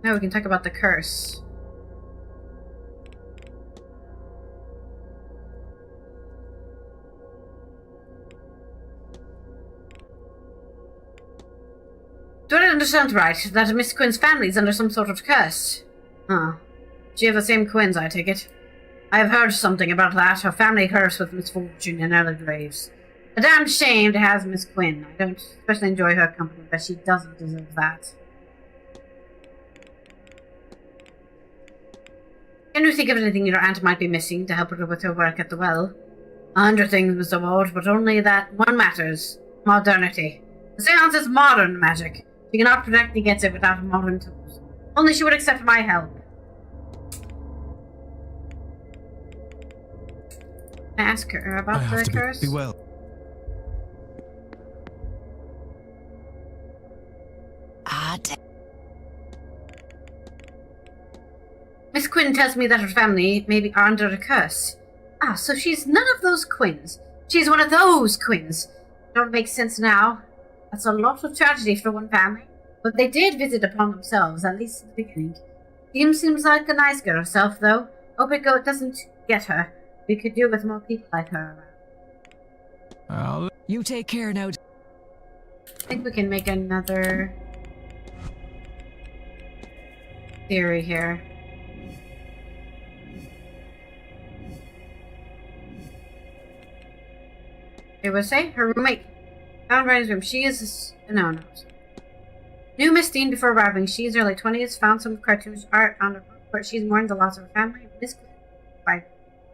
Now we can talk about the curse. Do I understand right that Miss Quinn's family is under some sort of curse? Huh. She have the same Quinns, I take it. I have heard something about that, her family cursed with misfortune and early graves. A damned shame to have Miss Quinn. I don't especially enjoy her company, but she doesn't deserve that. Can you think of anything your aunt might be missing to help her with her work at the well? 100 things, Mr. Ward, but only that one matters. Modernity. The seance is modern magic. She cannot protect against it without modern tools. Only she would accept my help. Can I ask her about the curse? Be well. Miss Quinn tells me that her family may be under a curse. Ah, so she's none of those Quinns. She's one of those Quinns. Don't make sense now. That's a lot of tragedy for one family. But they did visit upon themselves, at least in the beginning. Seems like a nice girl herself, though. Hope it doesn't get her. We could do with more people like her around. You take care now. I think we can make another theory here. It was say her roommate found Riley's room. She is no. Knew Miss Deane before arriving. She is early 20s. Found some cartoonish art on her book, but she's mourned the loss of her family. Miss by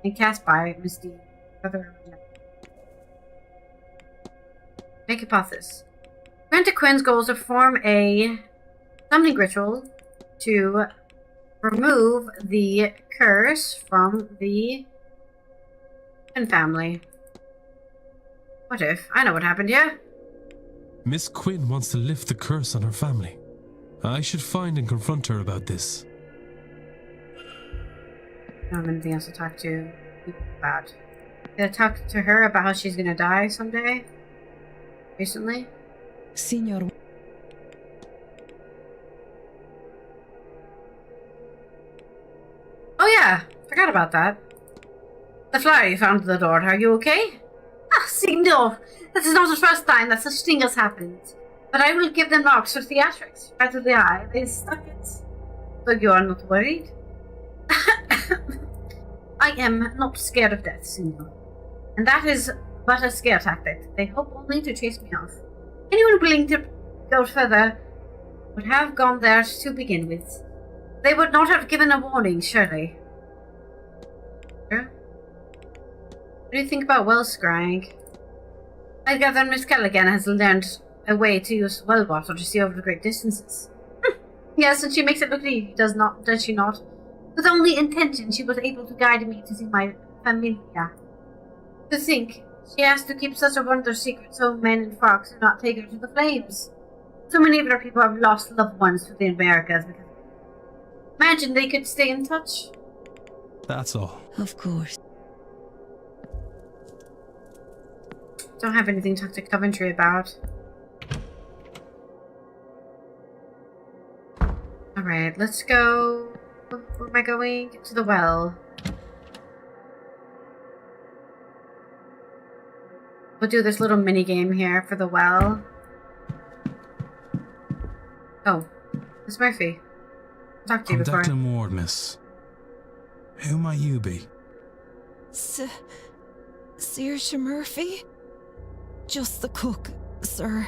and cast by Miss Deane. Make hypothesis. Grant Quinn's goals to form a summoning ritual to remove the curse from the Quinn family. What if? I know what happened here. Miss Quinn wants to lift the curse on her family. I should find and confront her about this. I don't have anything else to talk to people about. Did I talk to her about how she's gonna die someday? Recently? Signor. Oh yeah, forgot about that. The flyer you found at the door, are you okay? Ah, Signor, this is not the first time that such thing has happened. But I will give them knocks for theatrics. Right to the eye, they stuck it. So you are not worried? I am not scared of death, Signor. And that is but a scare tactic. They hope only to chase me off. Anyone willing to go further would have gone there to begin with. They would not have given a warning, surely. Sure. What do you think about well scrying? I gather Miss Callaghan has learned a way to use well water to see over great distances. Yes, and she makes it look easy, does she not? With only intention, she was able to guide me to see my familia. To think, she has to keep such a wondrous secret so men and fox do not take her to the flames. So many of our people have lost loved ones to the Americas because imagine they could stay in touch. That's all. Of course. Don't have anything to talk to Coventry about. Alright, let's go. Where am I going? To the well. We'll do this little mini game here for the well. Oh, Miss Murphy. I'll talk to you before. I'm Declan Ward, miss. Who might you be? Saoirse Murphy? Just the cook, sir.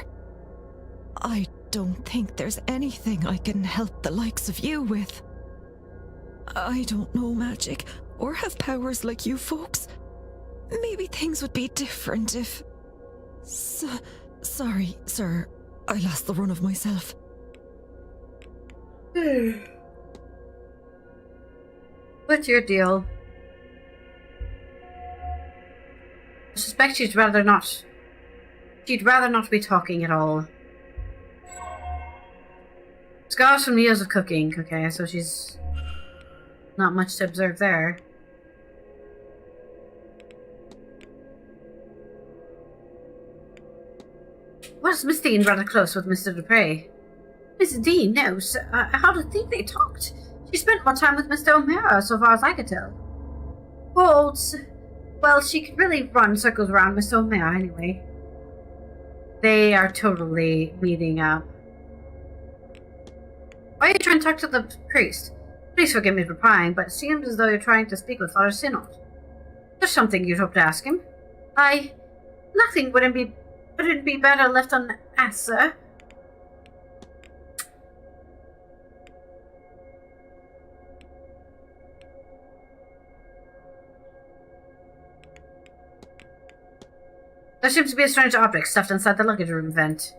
I don't think there's anything I can help the likes of you with. I don't know magic or have powers like you folks. Maybe things would be different if... Sorry, sir. I lost the run of myself. What's your deal? I suspect she'd rather not be talking at all. Scars from years of cooking. Okay, so she's not much to observe there. Was Miss Deane rather close with Mr. Dupre? Miss Deane knows. I hardly think they talked. She spent more time with Mr. O'Mara, so far as I could tell. Well, she could really run circles around Mr. O'Mara anyway. They are totally meeting up. Why are you trying to talk to the priest? Please forgive me for prying, but it seems as though you're trying to speak with Father Synod. There's something you'd hope to ask him. Nothing wouldn't be better left unasked, sir. There seems to be a strange object stuffed inside the luggage room vent.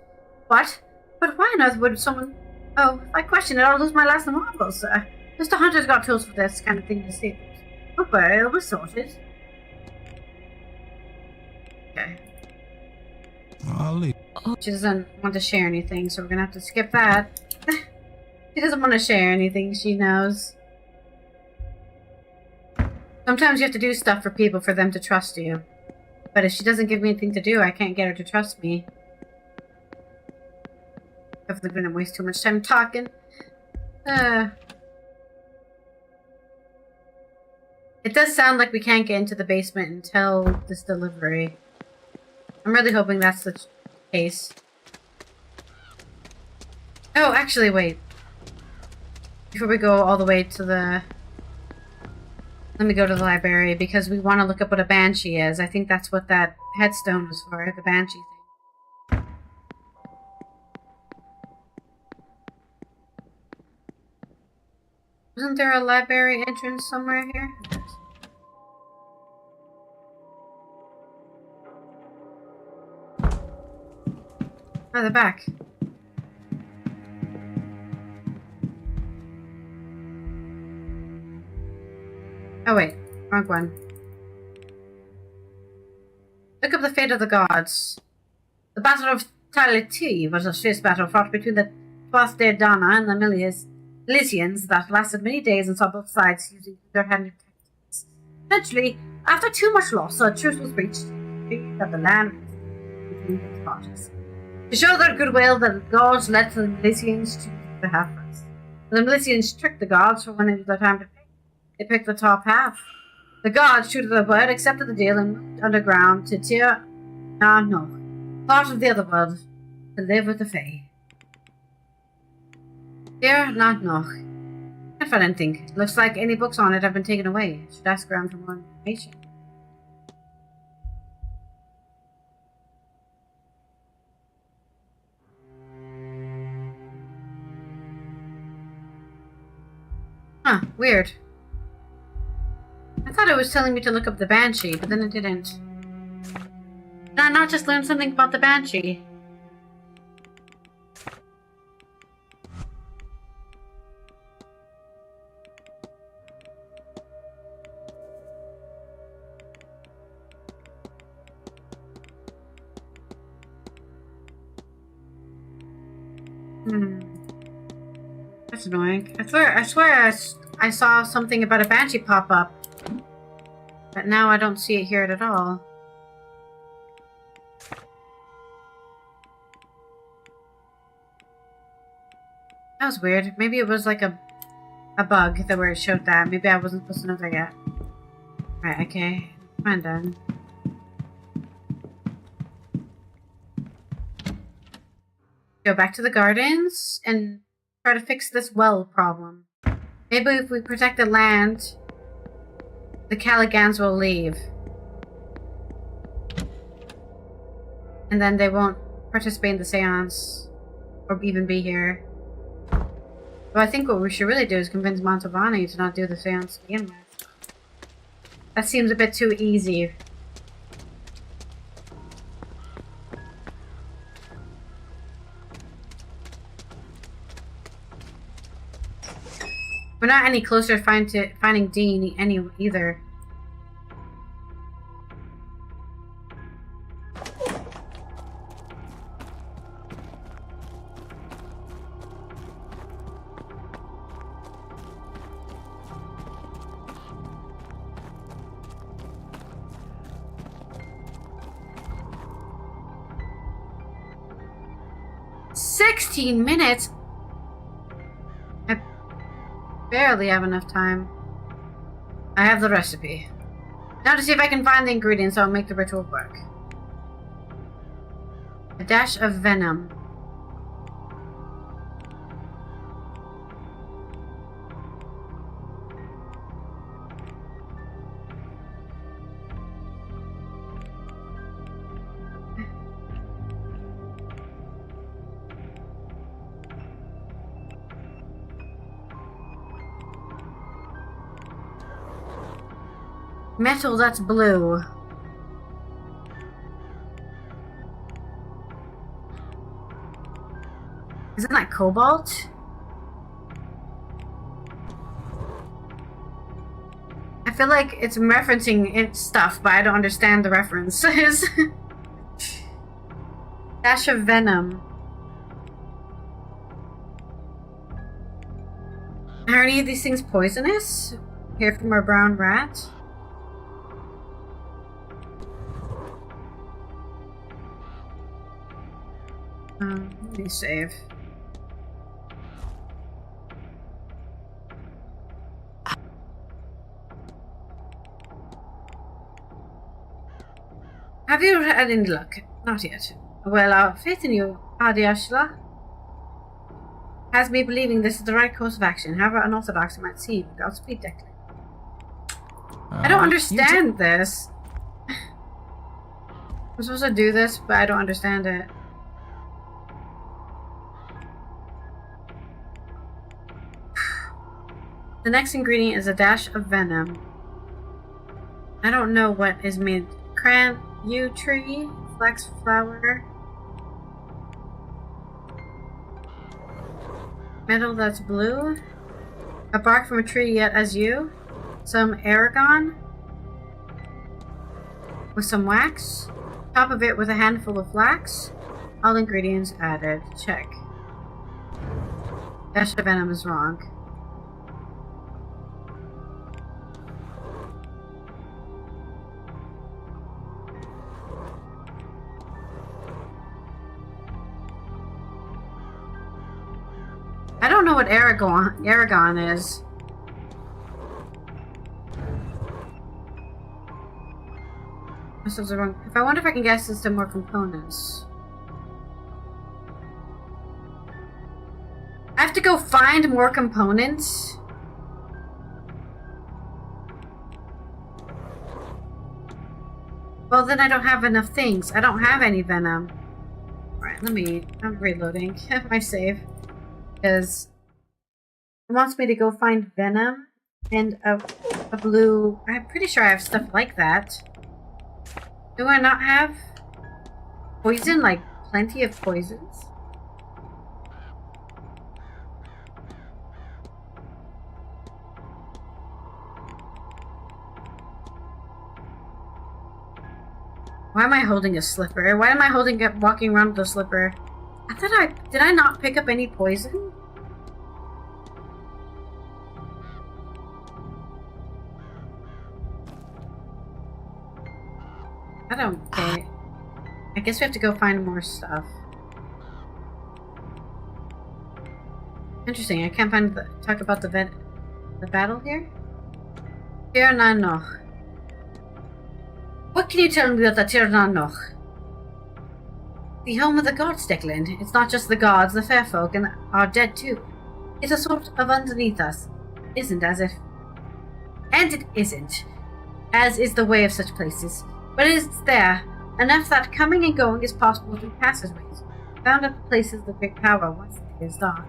What? But why on earth would someone... Oh, if I question it, I'll lose my last marbles, sir. Mr. Hunter's got tools for this kind of thing to see. Don't worry, it'll be sorted. Okay. I'll leave. She doesn't want to share anything, so we're gonna have to skip that. She doesn't want to share anything, she knows. Sometimes you have to do stuff for people for them to trust you. But if she doesn't give me anything to do, I can't get her to trust me. Definitely gonna waste too much time talking. It does sound like we can't get into the basement until this delivery. I'm really hoping that's the case. Oh, actually, wait. Before we go all the way to the... Let me go to the library because we want to look up what a banshee is. I think that's what that headstone was for, the banshee thing. Isn't there a library entrance somewhere here? Oh, the back. Oh wait, wrong one. Look up the fate of the gods. The Battle of Untitled was a fierce battle fought between the Tuatha Dana and the Milesians that lasted many days and saw both sides using underhanded tactics. Eventually, after too much loss, a truce was reached that the land between the parties. To show their goodwill, the gods let the Milesians choose the half first. The Milesians tricked the gods for when it was their time to pay. They picked the top half. The gods, true to their word, accepted the deal and moved underground to Tir Na Noch, part of the other world, to live with the Fae. Tir Na Noch. Can't find anything. Looks like any books on it have been taken away. Should ask around for more information. Huh, weird. I thought it was telling me to look up the banshee, but then it didn't. Did I not just learn something about the banshee? That's annoying. I swear I saw something about a banshee pop up. But now I don't see it here at all. That was weird. Maybe it was like a bug that where it showed that. Maybe I wasn't supposed to know that yet. Right, okay. Fine then. Go back to the gardens and try to fix this well problem. Maybe if we protect the land, the Caligans will leave. And then they won't participate in the seance or even be here. But I think what we should really do is convince Mantovani to not do the seance to begin with. That seems a bit too easy. We're not any closer to finding Deane either. $16 I barely have enough time. I have the recipe. Now to see if I can find the ingredients that will make the ritual work. A dash of venom. Metal that's blue. Isn't that cobalt? I feel like it's referencing its stuff, but I don't understand the references. Dash of venom. Are any of these things poisonous? Hear from our brown rat? Let me save. Have you had any luck? Not yet. Well, our faith in you, Adiashla, has me believing this is the right course of action, however unorthodox it might seem. Godspeed, Declan. I don't understand this. I'm supposed to do this, but I don't understand it. The next ingredient is a dash of venom. I don't know what is made. Cran, yew tree, flax flower, metal that's blue, a bark from a tree yet as you, some aragon with some wax, top of it with a handful of flax, all ingredients added. Check. Dash of venom is wrong. I don't know what Aragon is. This was wrong. If I wonder if I can guess this to more components. I have to go find more components. Well, then I don't have enough things. I don't have any venom. Alright, I'm reloading my save. Because it wants me to go find venom and a blue. I'm pretty sure I have stuff like that. Do I not have poison? Like plenty of poisons? Why am I holding a slipper? Why am I walking around with a slipper? I thought did I not pick up any poison? I don't care. I guess we have to go find more stuff. Interesting, I can't talk about the battle here? Tir na noch. What can you tell me about the Tir na noch? The home of the gods, Declan. It's not just the gods, the fair folk are dead too. It's a sort of underneath us. Isn't as if... And it isn't, as is the way of such places. But it is there, enough that coming and going is possible through passageways, found at the places of great power once the day is dark.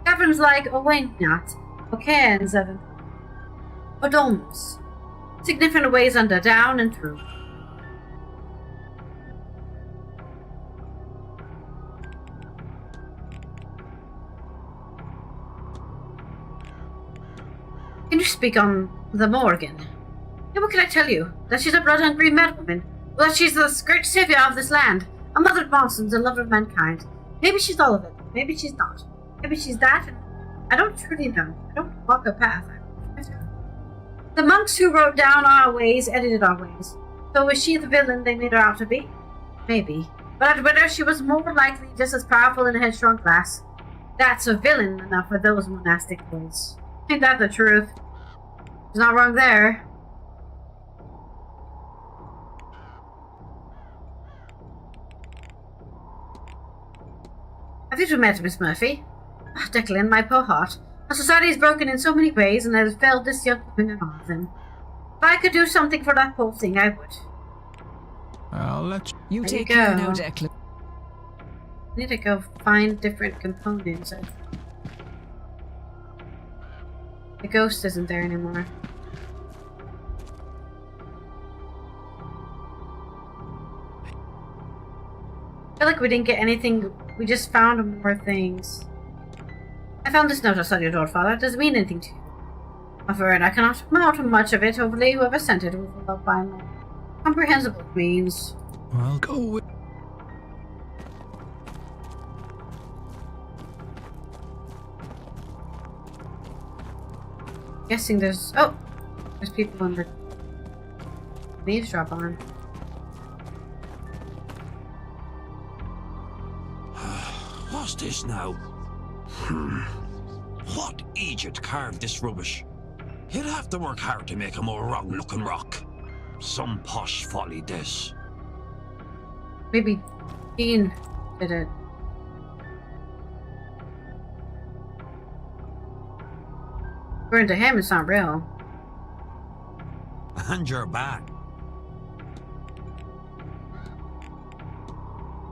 Caverns like Owainat, or cairns of or domes, significant ways under, down, and through. Can you speak on the Morgan? Yeah, what can I tell you? That she's a blood-hungry madwoman? Or that she's the great savior of this land? A mother of monsters, a lover of mankind? Maybe she's all of it. Maybe she's not. Maybe she's that, and I don't truly know. I don't walk her path. The monks who wrote down our ways edited our ways. So was she the villain they made her out to be? Maybe. But I'd wager she was more likely just as powerful in a headstrong class. That's a villain enough for those monastic boys. Ain't that the truth? She's not wrong there. Have you two met Miss Murphy? Ah, Declan, my poor heart. Our society is broken in so many ways, and has failed this young woman and all of them. If I could do something for that poor thing, I would. I'll let you take care now, Declan. I need to go find different components. The ghost isn't there anymore. I feel like we didn't get anything. We just found more things. I found this note outside your door, Father. It doesn't mean anything to you. Afraid I cannot mount much of it. Hopefully, whoever sent it will find more comprehensible it means. I'll go with... Guessing there's people in the eavesdrop on. What's this now? What Egypt carved this rubbish? You'd have to work hard to make a more wrong-looking rock. Some posh folly, this. Maybe Deane did it. According to him, it's not real. And you're back.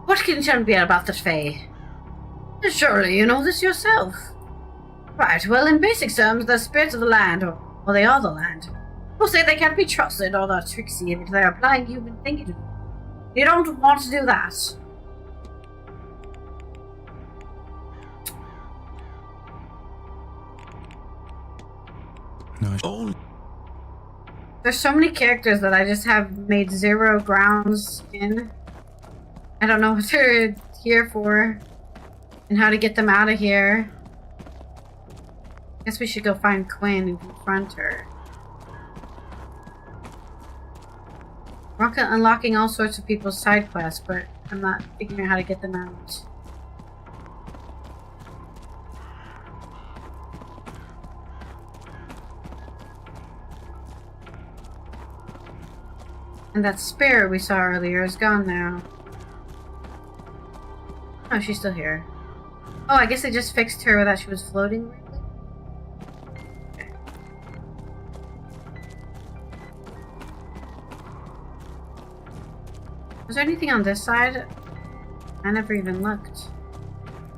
What can you tell me about the Fae? Surely you know this yourself. Right, well, in basic terms, the spirits of the land, or they are the land, will say they can't be trusted or they're tricksy if they're applying human thinking. You don't want to do that. Oh. There's so many characters that I just have made zero grounds in. I don't know what they're here for and how to get them out of here. Guess we should go find Quinn and confront her. We're unlocking all sorts of people's side quests, but I'm not figuring out how to get them out. And that spirit we saw earlier is gone now. Oh, she's still here. Oh, I guess they just fixed her that she was floating. Okay. Was there anything on this side? I never even looked.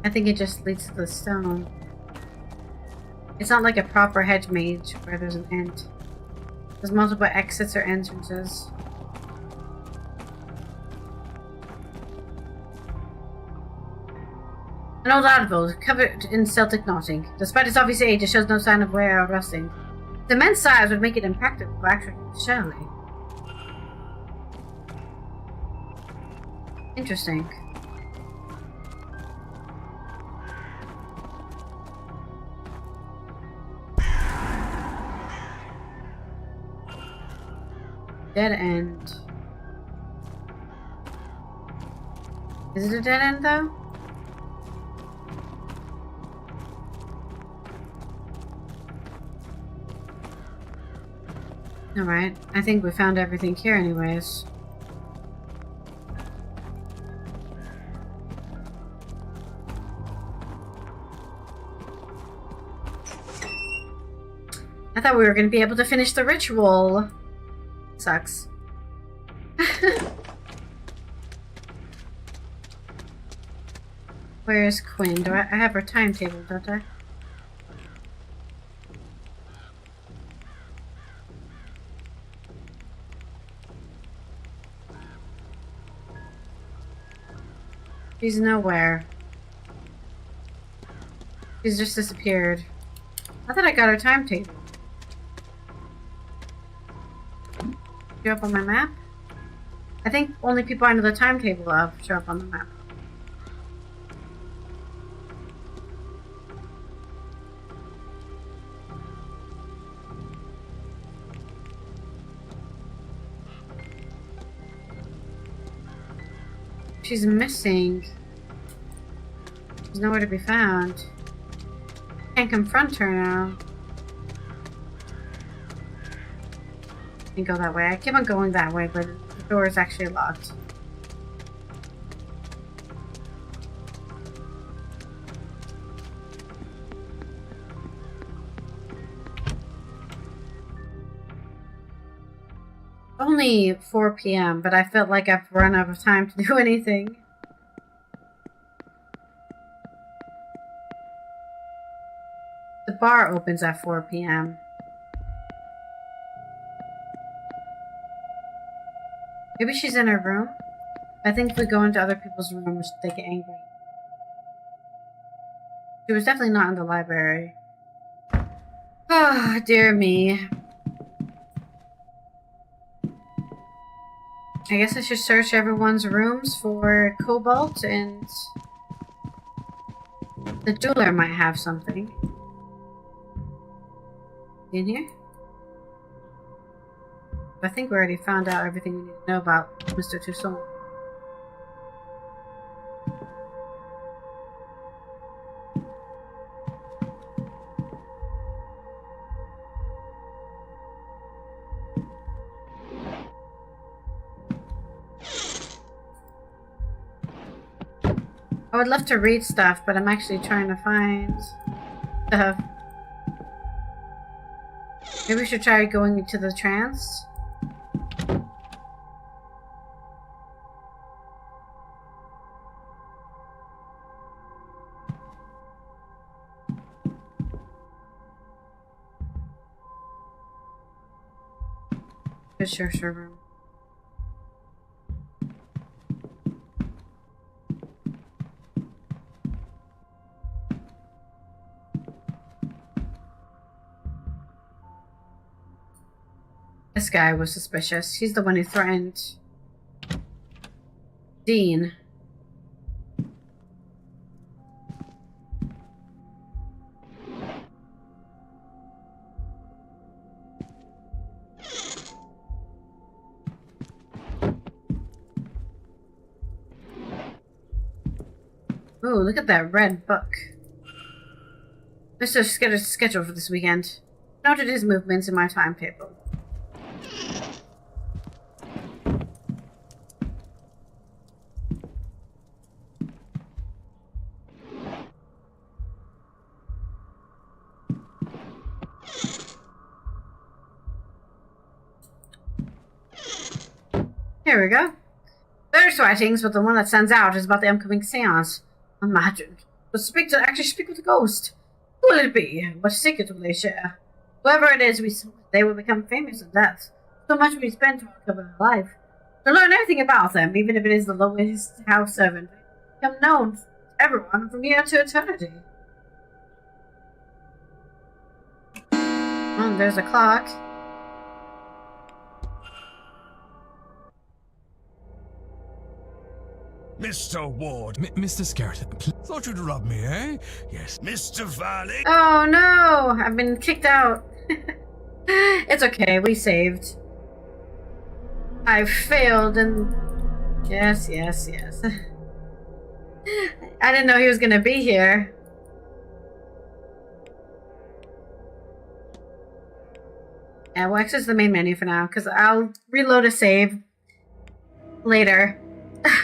I think it just leads to the stone. It's not like a proper hedge mage where there's an end. There's multiple exits or entrances. An old outbuild covered in Celtic knotting. Despite its obvious age, it shows no sign of wear or rusting. The immense size would make it impractical for actually shelling. Interesting. Dead end. Is it a dead end though? Alright, I think we found everything here anyways. I thought we were going to be able to finish the ritual. Sucks. Where's Quinn? I have her timetable, don't I? She's nowhere. She's just disappeared. I thought I got her timetable. Show up on my map? I think only people I know the timetable of show up on the map. She's missing. She's nowhere to be found. Can't confront her now. Can go that way. I keep on going that way, but the door is actually locked. Only 4 p.m., but I felt like I've run out of time to do anything. The bar opens at 4 p.m. Maybe she's in her room? I think if we go into other people's rooms, they get angry. She was definitely not in the library. Oh, dear me. I guess I should search everyone's rooms for cobalt, and the jeweler might have something. In here? I think we already found out everything we need to know about Mr. Toussaint. I would love to read stuff, but I'm actually trying to find stuff. Maybe we should try going into the trance. Sure room. This guy was suspicious. He's the one who threatened Deane. Oh, look at that red book. Mr. Schedule for this weekend. Noted his movements in my timetable. Here we go. There's writings, but the one that stands out is about the upcoming seance. Imagine. But actually speak with a ghost. Who will it be? What secret will they share? Whoever it is, they will become famous in death. So much we spend to recover their life. To learn everything about them, even if it is the lowest house servant, they become known to everyone from here to eternity. Oh, there's a clock. Mr. Ward. Mr. Scarrett, Thought you'd rob me, eh? Yes. Mr. Valley. Oh no! I've been kicked out. It's okay, we saved. I failed and... Yes. I didn't know he was gonna be here. Yeah, we'll access the main menu for now, because I'll reload a save later.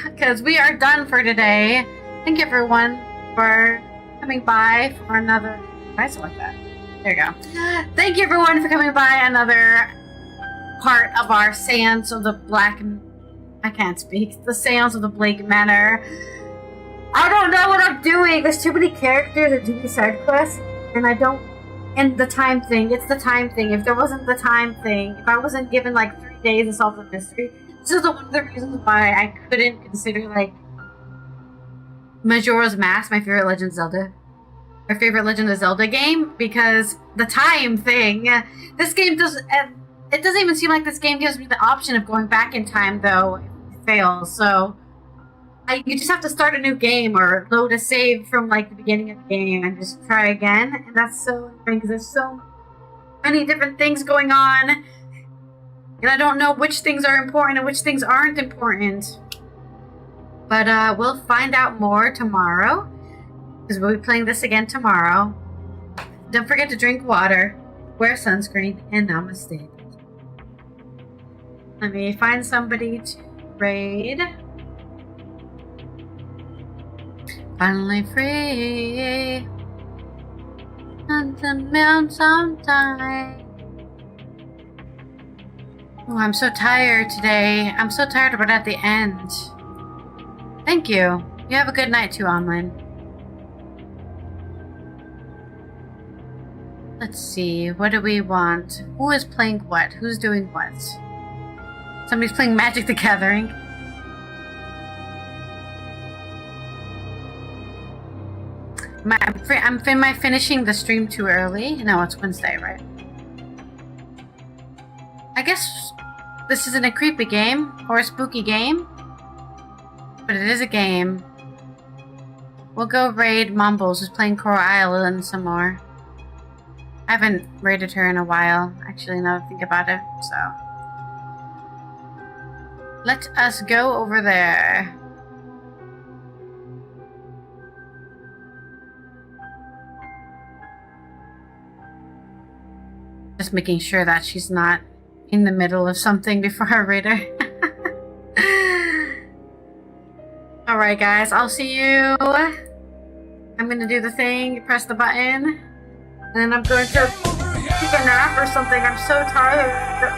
Because we are done for today. Thank you everyone for coming by for another... Why is it like that? There you go. Thank you everyone for coming by another part of our Séance of the Black... I can't speak. The Séance of the Blake Manor. I don't know what I'm doing. There's too many characters and too many side quests. And I don't... And the time thing. It's the time thing. If there wasn't the time thing, if I wasn't given like 3 days to solve the mystery... This is one of the reasons why I couldn't consider, like, Majora's Mask my favorite Legend of Zelda game, because the time thing. This game does... It doesn't even seem like this game gives me the option of going back in time, though, if it fails, so... you just have to start a new game, or load a save from, like, the beginning of the game, and just try again, and that's so annoying, because there's so many different things going on. And I don't know which things are important and which things aren't important. But we'll find out more tomorrow. Because we'll be playing this again tomorrow. Don't forget to drink water, wear sunscreen, and namaste. Let me find somebody to raid. Finally free. And the moon sometime. Oh, I'm so tired today. I'm so tired of it at the end. Thank you. You have a good night too, Online. Let's see. What do we want? Who is playing what? Who's doing what? Somebody's playing Magic the Gathering. Am I finishing the stream too early? No, it's Wednesday, right? I guess this isn't a creepy game or a spooky game, but it is a game. We'll go raid Mumbles, who's playing Coral Island some more. I haven't raided her in a while, actually, now that I think about it, so. Let us go over there. Just making sure that she's not in the middle of something before I raid her. Alright guys, I'll see you. I'm gonna do the thing, press the button, and then I'm going to take a nap or something. I'm so tired.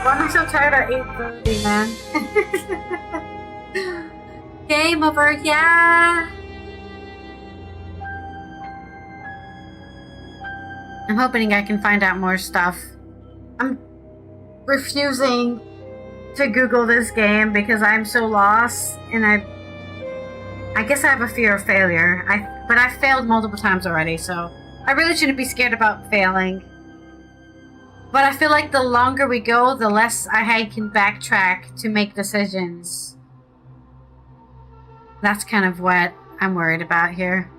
I'm so tired at 8:30, man. Game over, yeah! I'm hoping I can find out more stuff. I'm refusing to Google this game because I'm so lost, and I guess I have a fear of failure. But I've failed multiple times already, so I really shouldn't be scared about failing. But I feel like the longer we go, the less I can backtrack to make decisions. That's kind of what I'm worried about here.